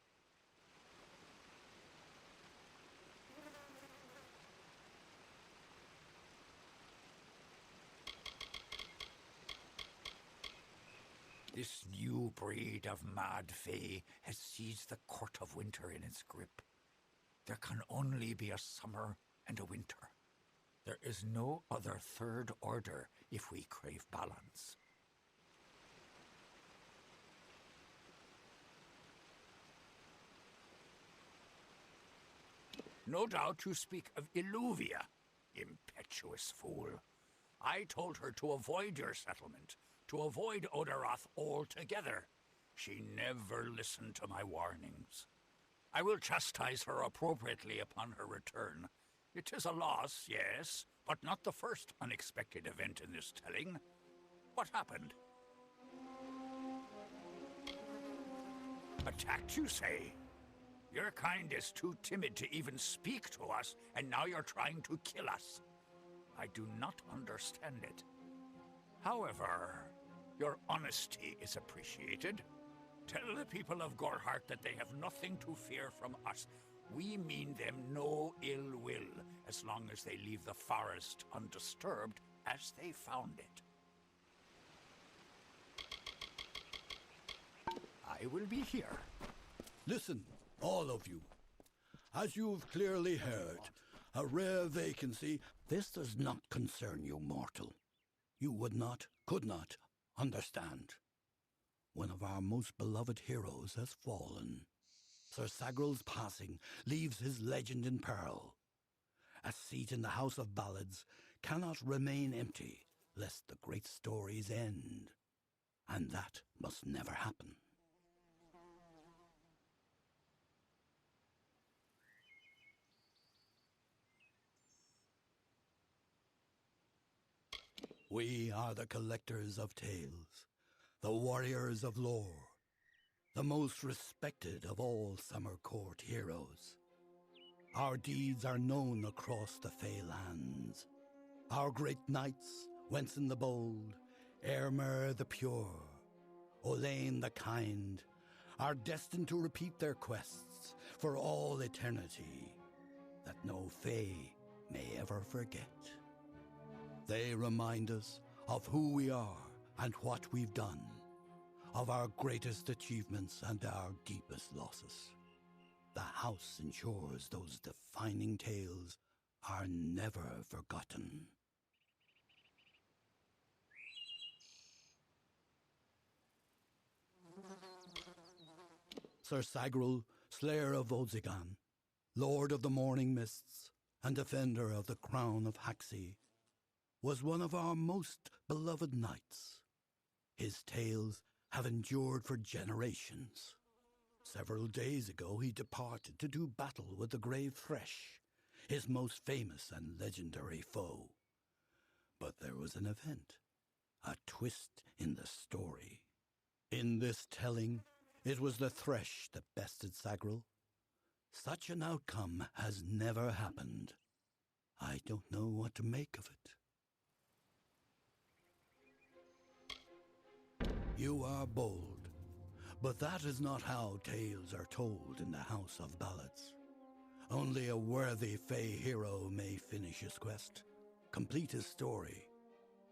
This new breed of mad Fae has seized the Court of Winter in its grip. There can only be a summer and a winter. There is no other third order if we crave balance. No doubt you speak of Illuvia, impetuous fool. I told her to avoid your settlement, to avoid Odorath altogether. She never listened to my warnings. I will chastise her appropriately upon her return. It is a loss, yes, but not the first unexpected event in this telling. What happened? Attacked, you say? Your kind is too timid to even speak to us, and now you're trying to kill us. I do not understand it. However, your honesty is appreciated. Tell the people of Gorhart that they have nothing to fear from us. We mean them no ill will, as long as they leave the forest undisturbed as they found it. I will be here. Listen, all of you. As you've clearly heard, a rare vacancy. This does not concern you, mortal. You would not, could not, understand. One of our most beloved heroes has fallen. Sir Sagral's passing leaves his legend in peril. A seat in the House of Ballads cannot remain empty, lest the great stories end. And that must never happen. We are the collectors of tales, the warriors of lore, the most respected of all Summer Court heroes. Our deeds are known across the Fey lands. Our great knights, Wenson the Bold, Airmer the Pure, Olain the Kind, are destined to repeat their quests for all eternity, that no Fey may ever forget. They remind us of who we are and what we've done, of our greatest achievements and our deepest losses. The house ensures those defining tales are never forgotten. Sir Sagral, Slayer of Volzigan, Lord of the Morning Mists, and Defender of the Crown of Haxi, was one of our most beloved knights. His tales have endured for generations. Several days ago he departed to do battle with the Grave Thresh, his most famous and legendary foe. But there was an event, a twist in the story. In this telling, it was the Thresh that bested Sagral. Such an outcome has never happened. I don't know what to make of it. You are bold, but that is not how tales are told in the House of Ballads. Only a worthy Fey hero may finish his quest, complete his story.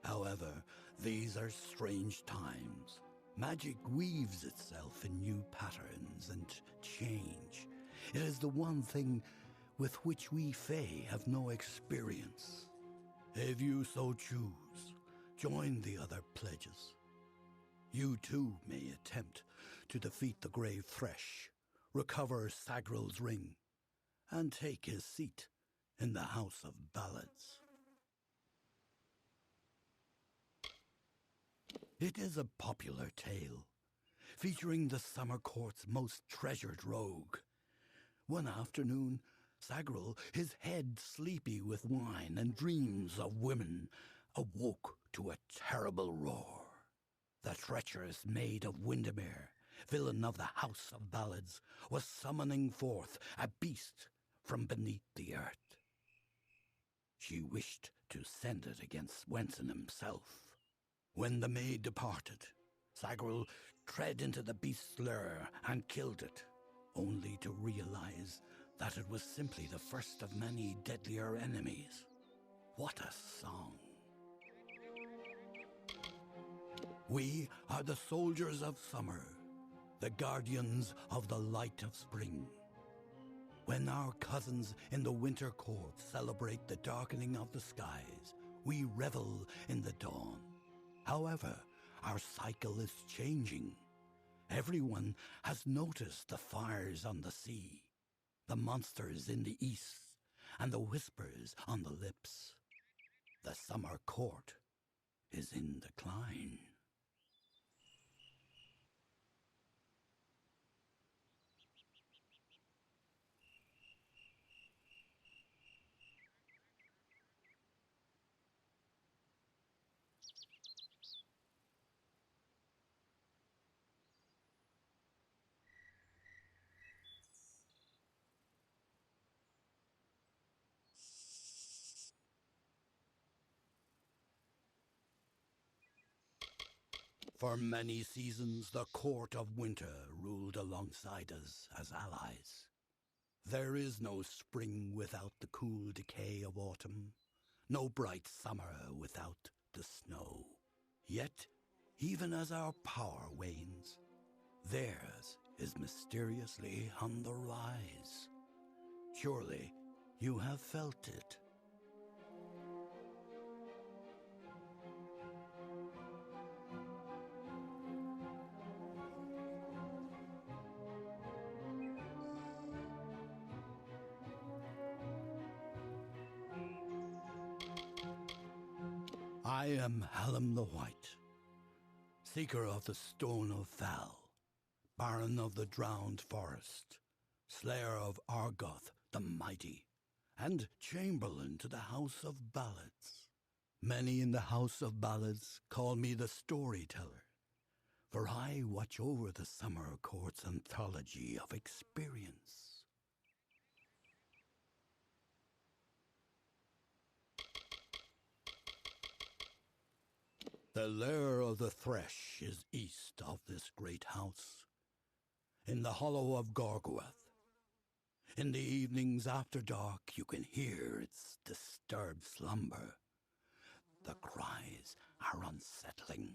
However, these are strange times. Magic weaves itself in new patterns and change. It is the one thing with which we Fey have no experience. If you so choose, join the other pledges. You too may attempt to defeat the Grave Thresh, recover Sagril's ring, and take his seat in the House of Ballads. It is a popular tale, featuring the Summer Court's most treasured rogue. One afternoon, Sagril, his head sleepy with wine and dreams of women, awoke to a terrible roar. The treacherous Maid of Windermere, villain of the House of Ballads, was summoning forth a beast from beneath the earth. She wished to send it against Swenson himself. When the maid departed, Sagril tread into the beast's lair and killed it, only to realize that it was simply the first of many deadlier enemies. What a song! We are the soldiers of summer, the guardians of the light of spring. When our cousins in the winter court celebrate the darkening of the skies, we revel in the dawn. However, our cycle is changing. Everyone has noticed the fires on the sea, the monsters in the east, and the whispers on the lips. The summer court is in decline. For many seasons, the court of winter ruled alongside us as allies. There is no spring without the cool decay of autumn, no bright summer without the snow. Yet, even as our power wanes, theirs is mysteriously on the rise. Surely, you have felt it. I am Hallam the White, seeker of the Stone of Val, Baron of the Drowned Forest, Slayer of Argoth the Mighty, and Chamberlain to the House of Ballads. Many in the House of Ballads call me the Storyteller, for I watch over the Summer Court's anthology of experience. The lair of the Thresh is east of this great house, in the hollow of Gorgorth. In the evenings after dark, you can hear its disturbed slumber. The cries are unsettling.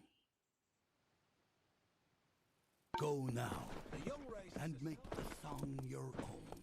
Go now, and make the song your own.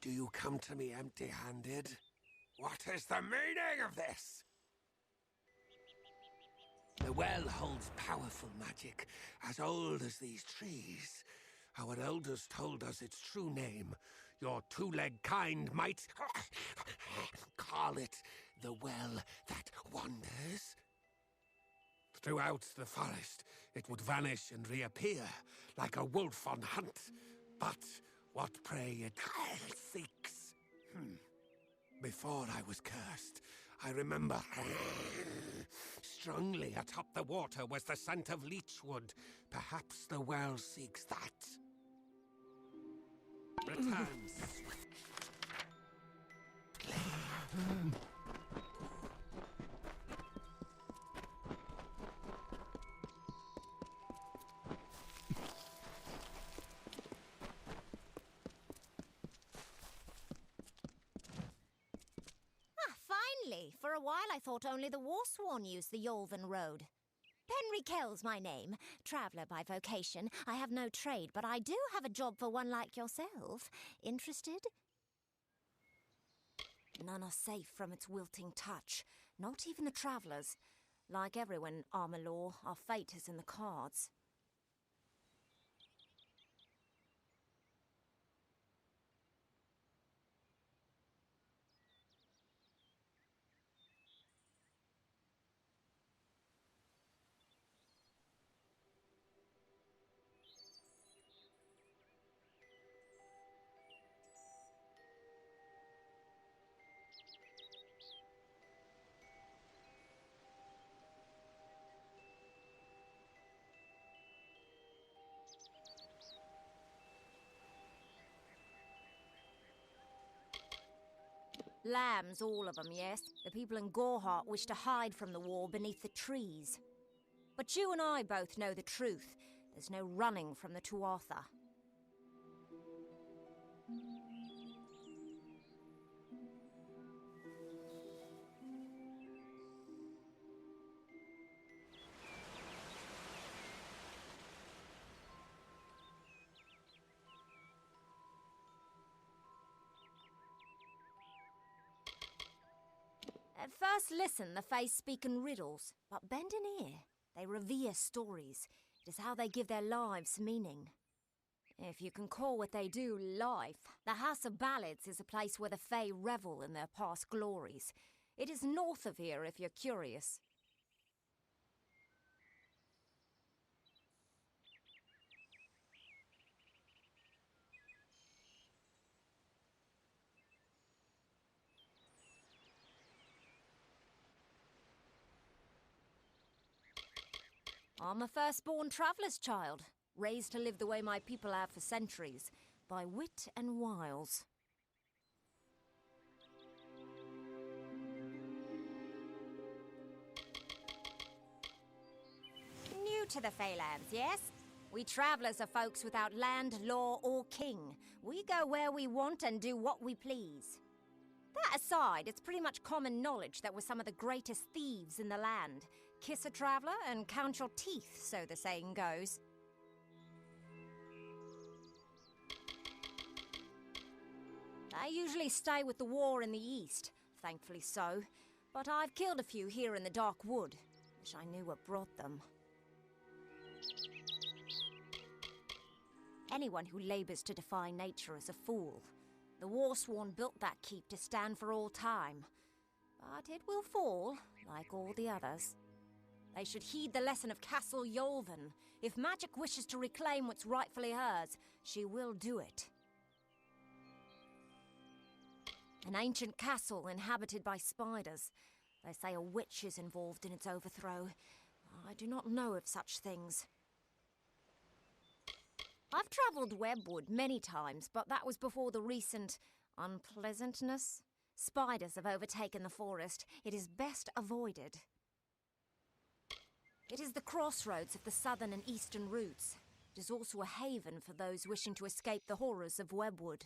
Do you come to me empty-handed? What is the meaning of this? The well holds powerful magic, as old as these trees. Our elders told us its true name. Your two-legged kind might call it the well that wanders. Throughout the forest, it would vanish and reappear, like a wolf on hunt. But what prey it seeks. Before I was cursed, I remember strongly atop the water was the scent of leechwood. Perhaps the well seeks that. Returns. Finally! For a while I thought only the Warsworn used the Yolven Road. Penry Kell's my name. Traveller by vocation. I have no trade, but I do have a job for one like yourself. Interested? None are safe from its wilting touch. Not even the travellers. Like everyone in Armor Law, our fate is in the cards. Lambs, all of them, yes. The people in Gorhart wish to hide from the war beneath the trees. But you and I both know the truth. There's no running from the Tuatha. At first listen, the Fae speak in riddles, but bend an ear. They revere stories. It is how they give their lives meaning. If you can call what they do life, the House of Ballads is a place where the Fae revel in their past glories. It is north of here if you're curious. I'm a firstborn traveller's child, raised to live the way my people have for centuries, by wit and wiles. New to the Feylands, yes? We travellers are folks without land, law, or king. We go where we want and do what we please. That aside, it's pretty much common knowledge that we're some of the greatest thieves in the land. Kiss a traveller and count your teeth, so the saying goes. I usually stay with the war in the east, thankfully so, but I've killed a few here in the Dark Wood. Wish I knew what brought them. Anyone who labours to defy nature is a fool. The Warsworn built that keep to stand for all time. But it will fall, like all the others. They should heed the lesson of Castle Yolven. If magic wishes to reclaim what's rightfully hers, she will do it. An ancient castle inhabited by spiders. They say a witch is involved in its overthrow. I do not know of such things. I've travelled Webwood many times, but that was before the recent unpleasantness. Spiders have overtaken the forest. It is best avoided. It is the crossroads of the southern and eastern routes. It is also a haven for those wishing to escape the horrors of Webwood.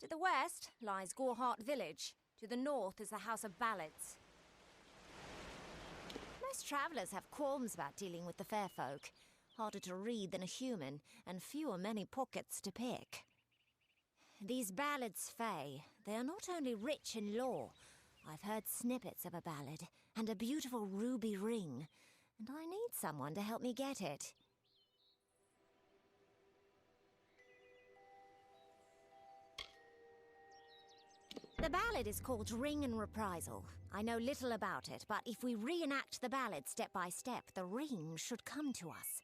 To the west lies Gorhart Village. To the north is the House of Ballads. Most travellers have qualms about dealing with the fair folk. Harder to read than a human, and fewer many pockets to pick. These ballads, Fae, they are not only rich in lore. I've heard snippets of a ballad, and a beautiful ruby ring, and I need someone to help me get it. The ballad is called Ring and Reprisal. I know little about it, but if we reenact the ballad step by step, the ring should come to us.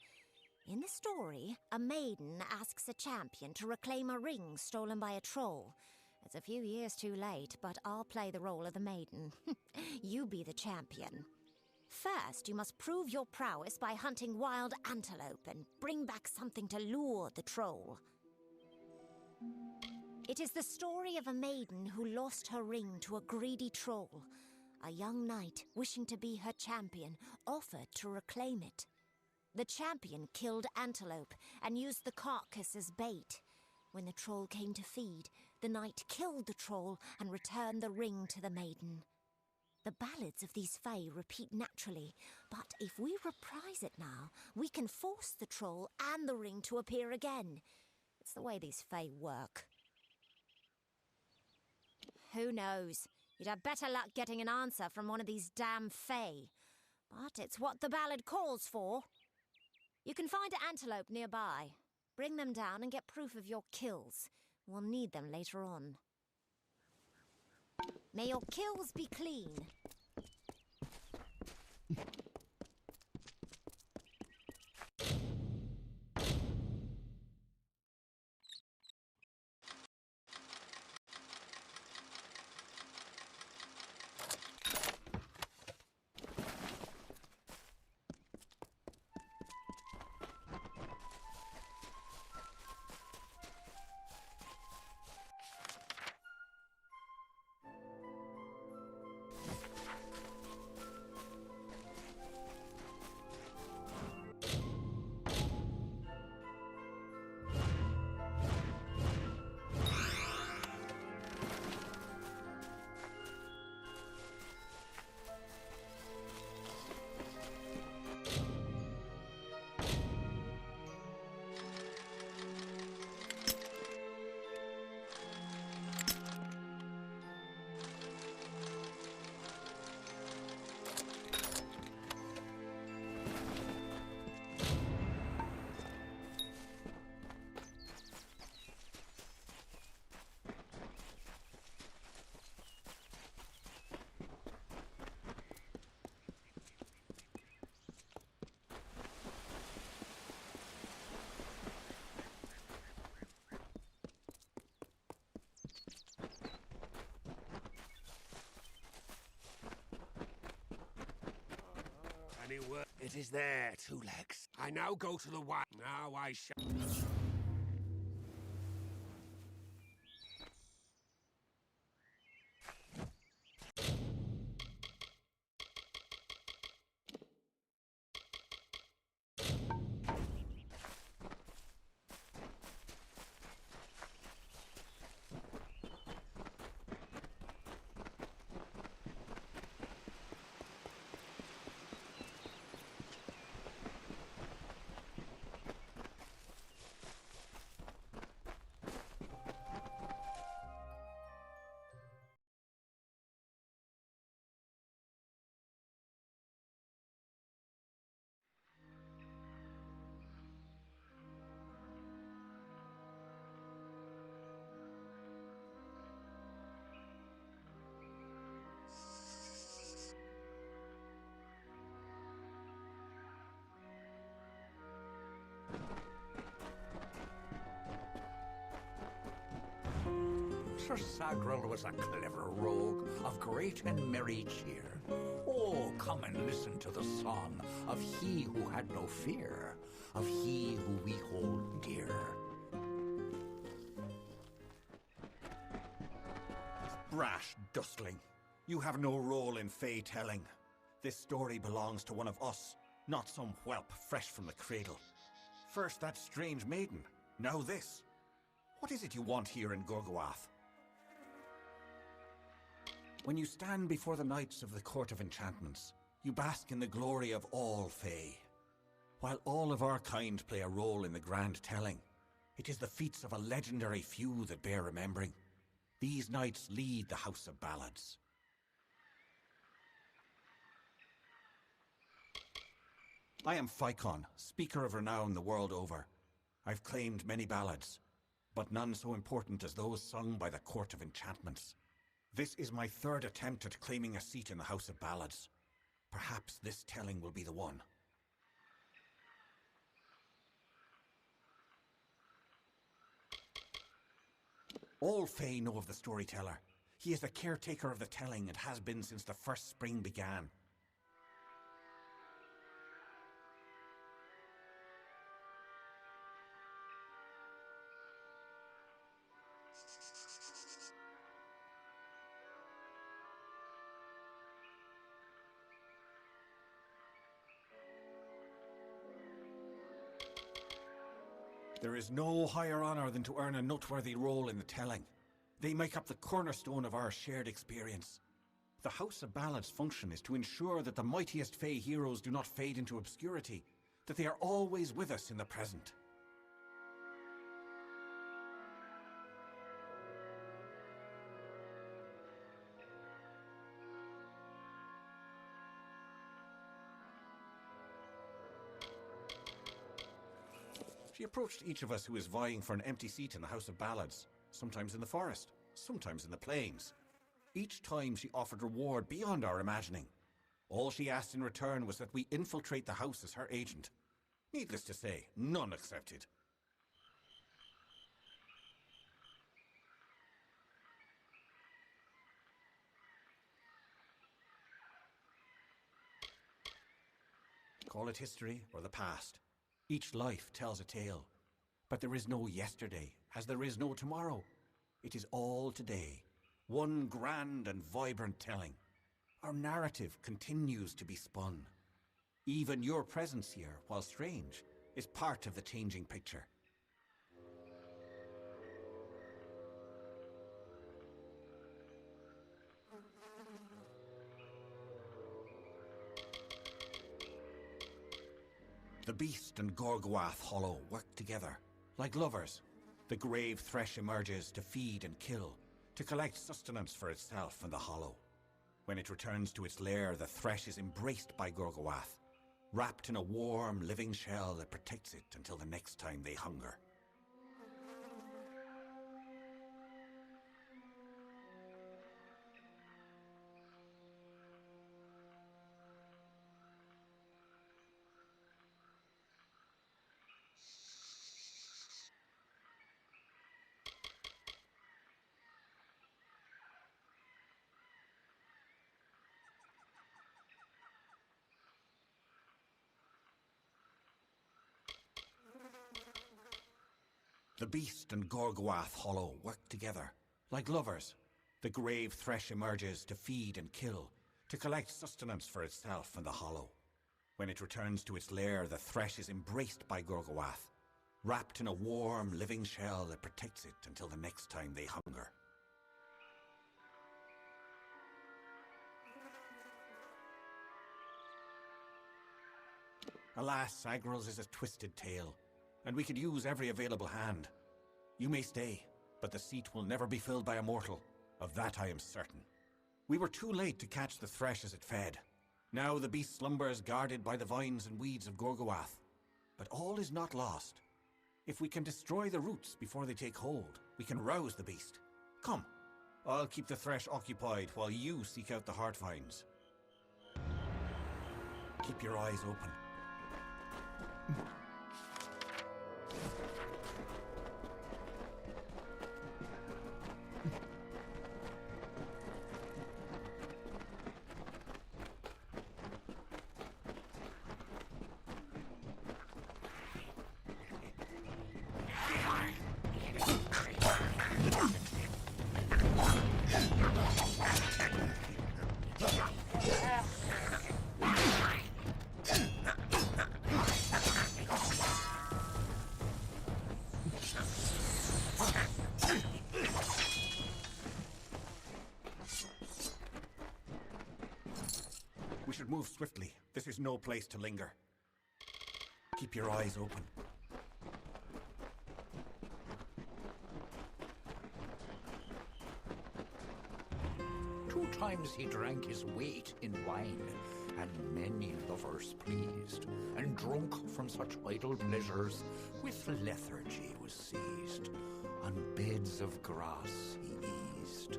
In the story, a maiden asks a champion to reclaim a ring stolen by a troll. It's a few years too late, but I'll play the role of the maiden. You be the champion. First, you must prove your prowess by hunting wild antelope and bring back something to lure the troll. It is the story of a maiden who lost her ring to a greedy troll. A young knight, wishing to be her champion, offered to reclaim it. The champion killed antelope and used the carcass as bait. When the troll came to feed, the knight killed the troll and returned the ring to the maiden. The ballads of these fae repeat naturally, but if we reprise it now, we can force the troll and the ring to appear again. It's the way these fae work. Who knows? You'd have better luck getting an answer from one of these damn fae. But it's what the ballad calls for. You can find antelope nearby. Bring them down and get proof of your kills. We'll need them later on. May your kills be clean. It is there, Two Legs. I now go to the one. Now I shall. Sir Sagril was a clever rogue of great and merry cheer. Oh, come and listen to the song of he who had no fear, of he who we hold dear. Brash dustling. You have no role in fey-telling. This story belongs to one of us, not some whelp fresh from the cradle. First that strange maiden, now this. What is it you want here in Gorgoath? When you stand before the knights of the Court of Enchantments, you bask in the glory of all Fae. While all of our kind play a role in the grand telling, It is the feats of a legendary few that bear remembering. These knights lead the House of Ballads. I am Phaikon, speaker of renown the world over. I've claimed many ballads, but none so important as those sung by the Court of Enchantments. This is my third attempt at claiming a seat in the House of Ballads. Perhaps this telling will be the one. All Fae know of the storyteller. He is the caretaker of the telling and has been since the first spring began. There is no higher honor than to earn a noteworthy role in the telling. They make up the cornerstone of our shared experience. The House of Ballads' function is to ensure that the mightiest Fae heroes do not fade into obscurity, that they are always with us in the present. She approached each of us who is vying for an empty seat in the House of Ballads, sometimes in the forest, sometimes in the plains. Each time she offered reward beyond our imagining. All she asked in return was that we infiltrate the house as her agent. Needless to say, none accepted. Call it history or the past. Each life tells a tale. But there is no yesterday, as there is no tomorrow. It is all today. One grand and vibrant telling. Our narrative continues to be spun. Even your presence here, while strange, is part of the changing picture. The beast and Gorgoath Hollow work together. Like lovers, the grave thresh emerges to feed and kill, to collect sustenance for itself and the hollow. When it returns to its lair, the thresh is embraced by Gorgoath, wrapped in a warm, living shell that protects it until the next time they hunger. The beast and Gorgoath Hollow work together. Like lovers, the grave thresh emerges to feed and kill, to collect sustenance for itself and the hollow. When it returns to its lair, the thresh is embraced by Gorgoath, wrapped in a warm, living shell that protects it until the next time they hunger. Alas, Agrel's is a twisted tale, and we could use every available hand. You may stay, but the seat will never be filled by a mortal. Of that I am certain. We were too late to catch the thresh as it fed. Now the beast slumbers guarded by the vines and weeds of Gorgoath. But all is not lost. If we can destroy the roots before they take hold, we can rouse the beast. Come, I'll keep the thresh occupied while you seek out the heart vines. Keep your eyes open. We should move swiftly. This is no place to linger. Keep your eyes open. Sometimes he drank his weight in wine, and many lovers pleased, and drunk from such idle pleasures, with lethargy was seized. On beds of grass he eased.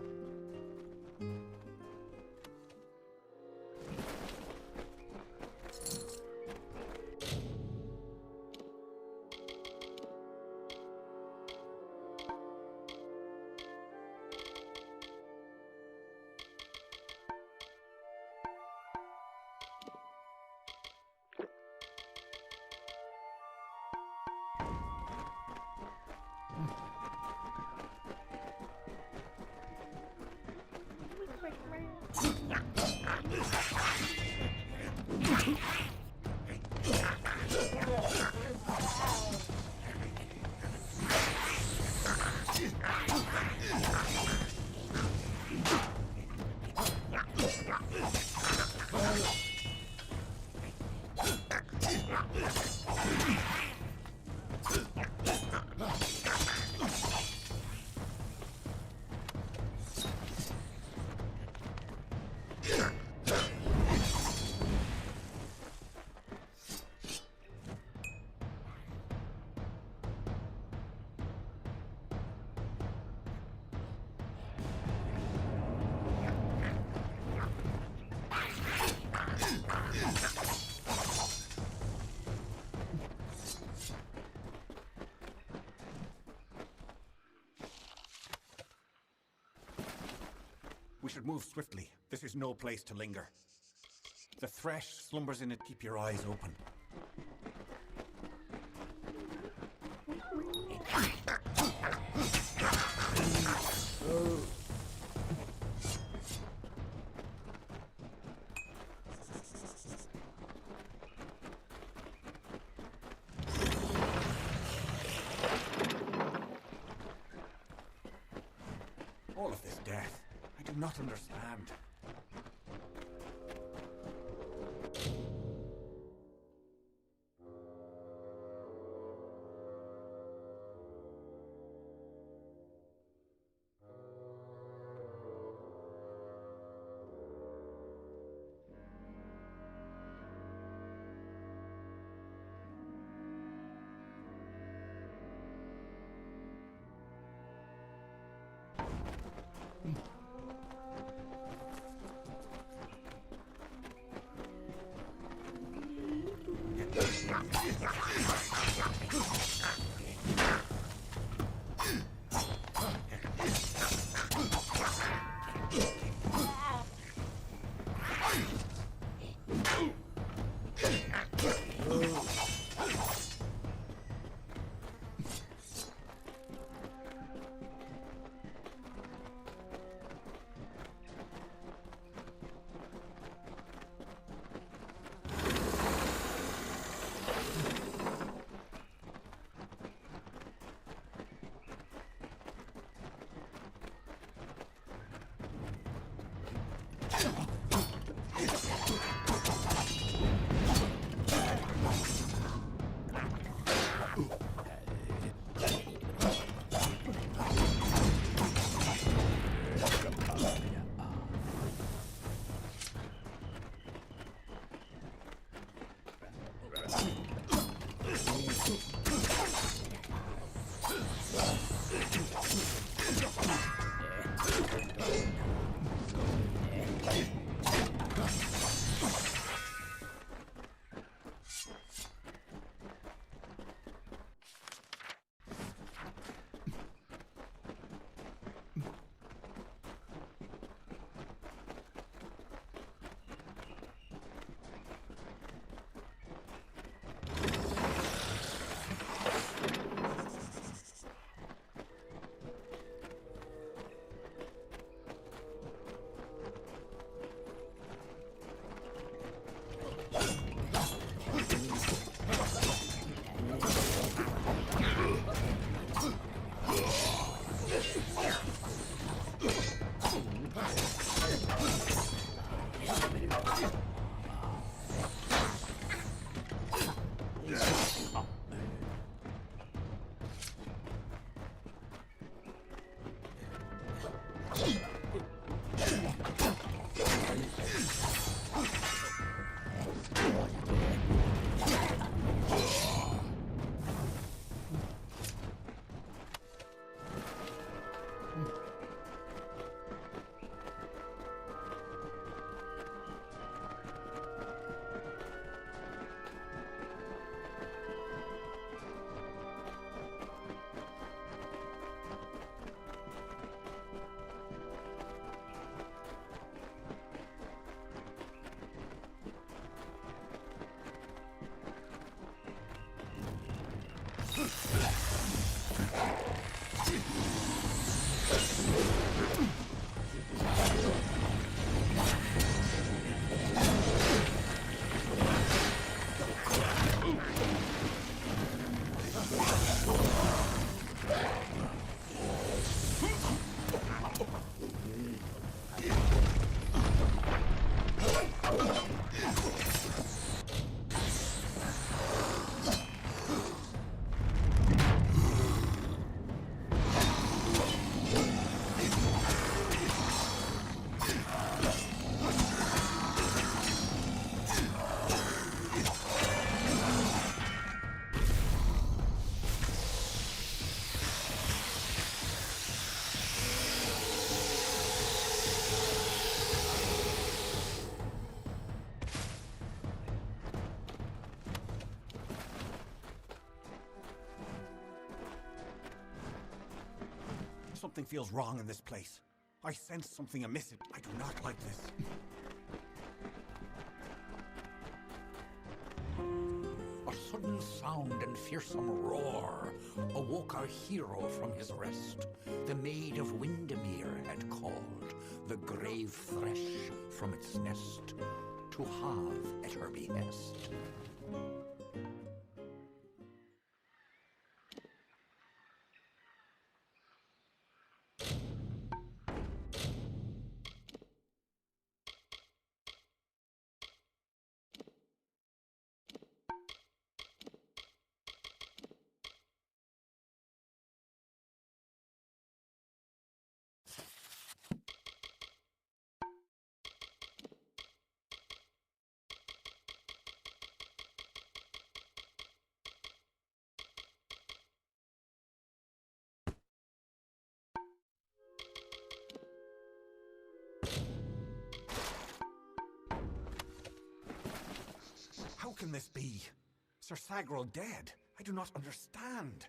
We should move swiftly. This is no place to linger. The thresh slumbers in it. Keep your eyes open. All of this death, I do not understand. Something feels wrong in this place. I sense something amiss. I do not like this. A sudden sound and fearsome roar awoke our hero from his rest. The Maid of Windermere had called the grave thresh from its nest to have at her behest. How can this be? Sir Sagrel dead? I do not understand.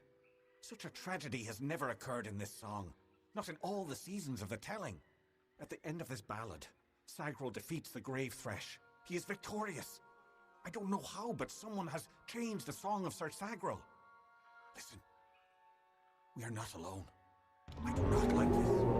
Such a tragedy has never occurred in this song. Not in all the seasons of the telling. At the end of this ballad, Sagrel defeats the grave thresh. He is victorious. I don't know how, but someone has changed the song of Sir Sagrel. Listen. We are not alone. I do not like this.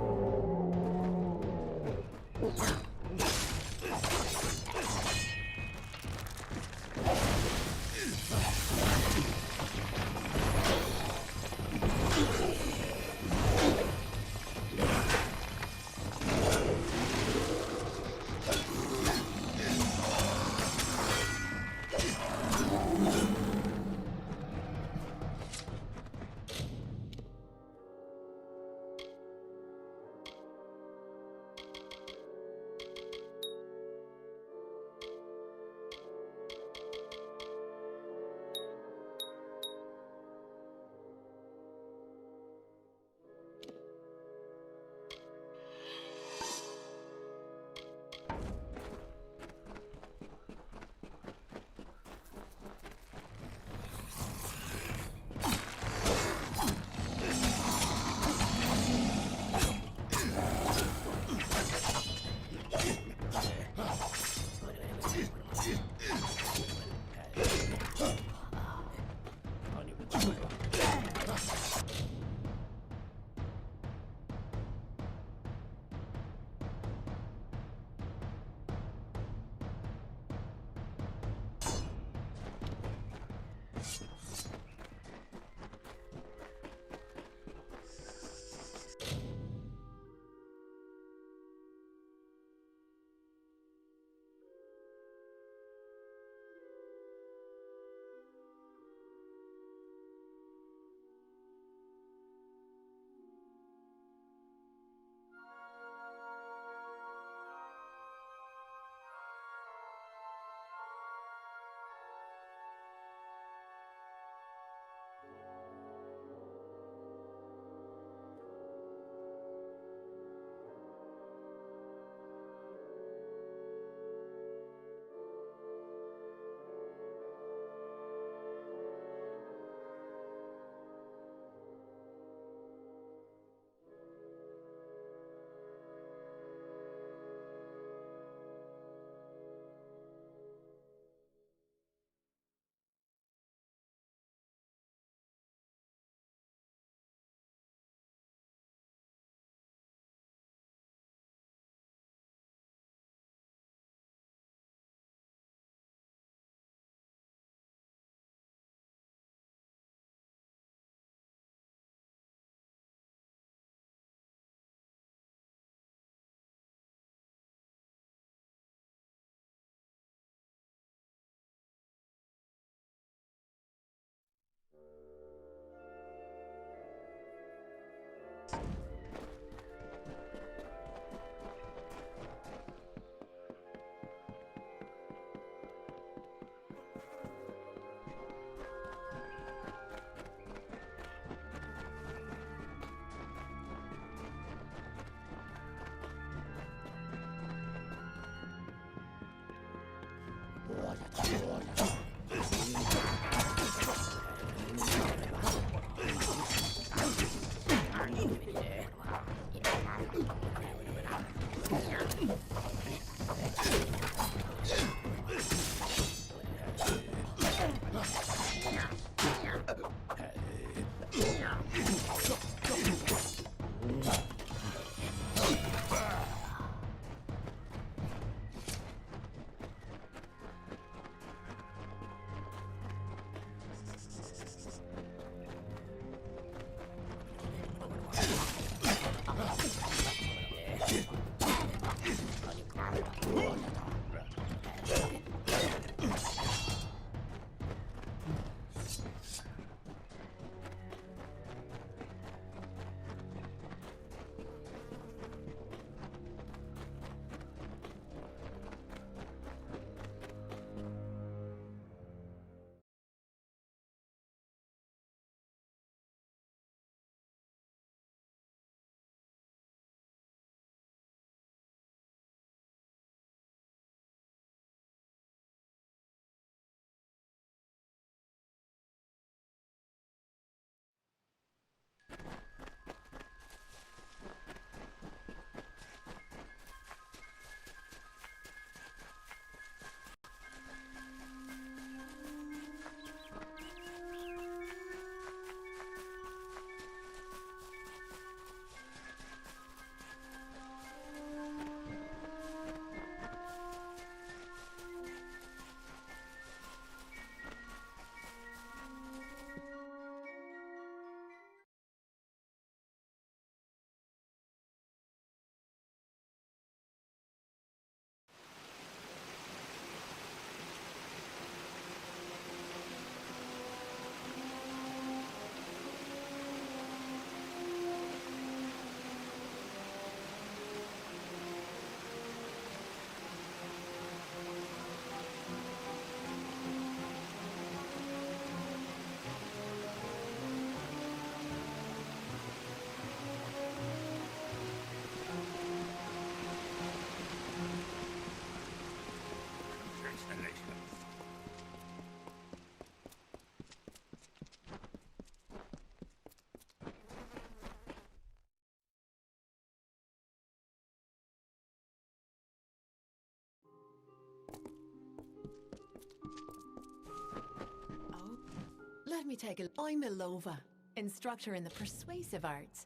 Let me take a... I'm Ilova, instructor in the persuasive arts.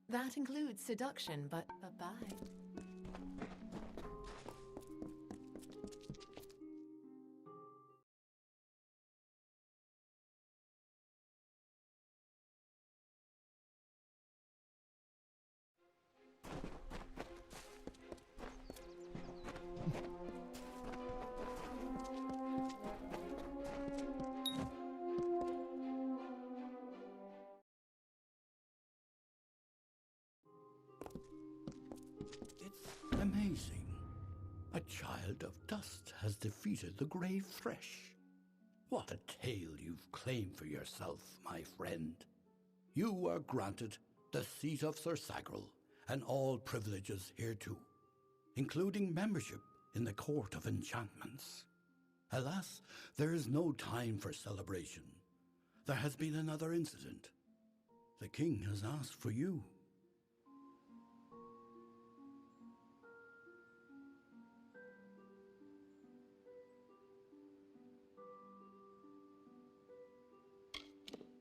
That includes seduction, but bye-bye. Amazing. A child of dust has defeated the grave thresh. What a tale you've claimed for yourself, my friend. You are granted the seat of Sir Sagrel and all privileges hereto, including membership in the Court of Enchantments. Alas, there is no time for celebration. There has been another incident. The king has asked for you.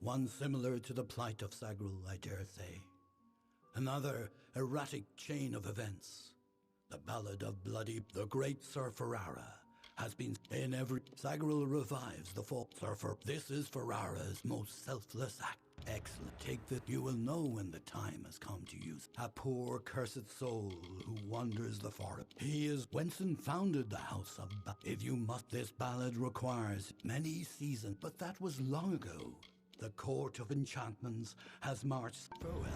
One similar to the plight of Sagrel, I dare say. Another erratic chain of events. The Ballad of Bloody, the great Sir Ferrara, has been in every... Sagrel revives the folk surfer. This is Ferrara's most selfless act. Excellent. Take that you will know when the time has come to use. A poor cursed soul who wanders the forest. He is Wenson founded the house of if you must, this ballad requires many seasons, but that was long ago. The Court of Enchantments has marched farewell.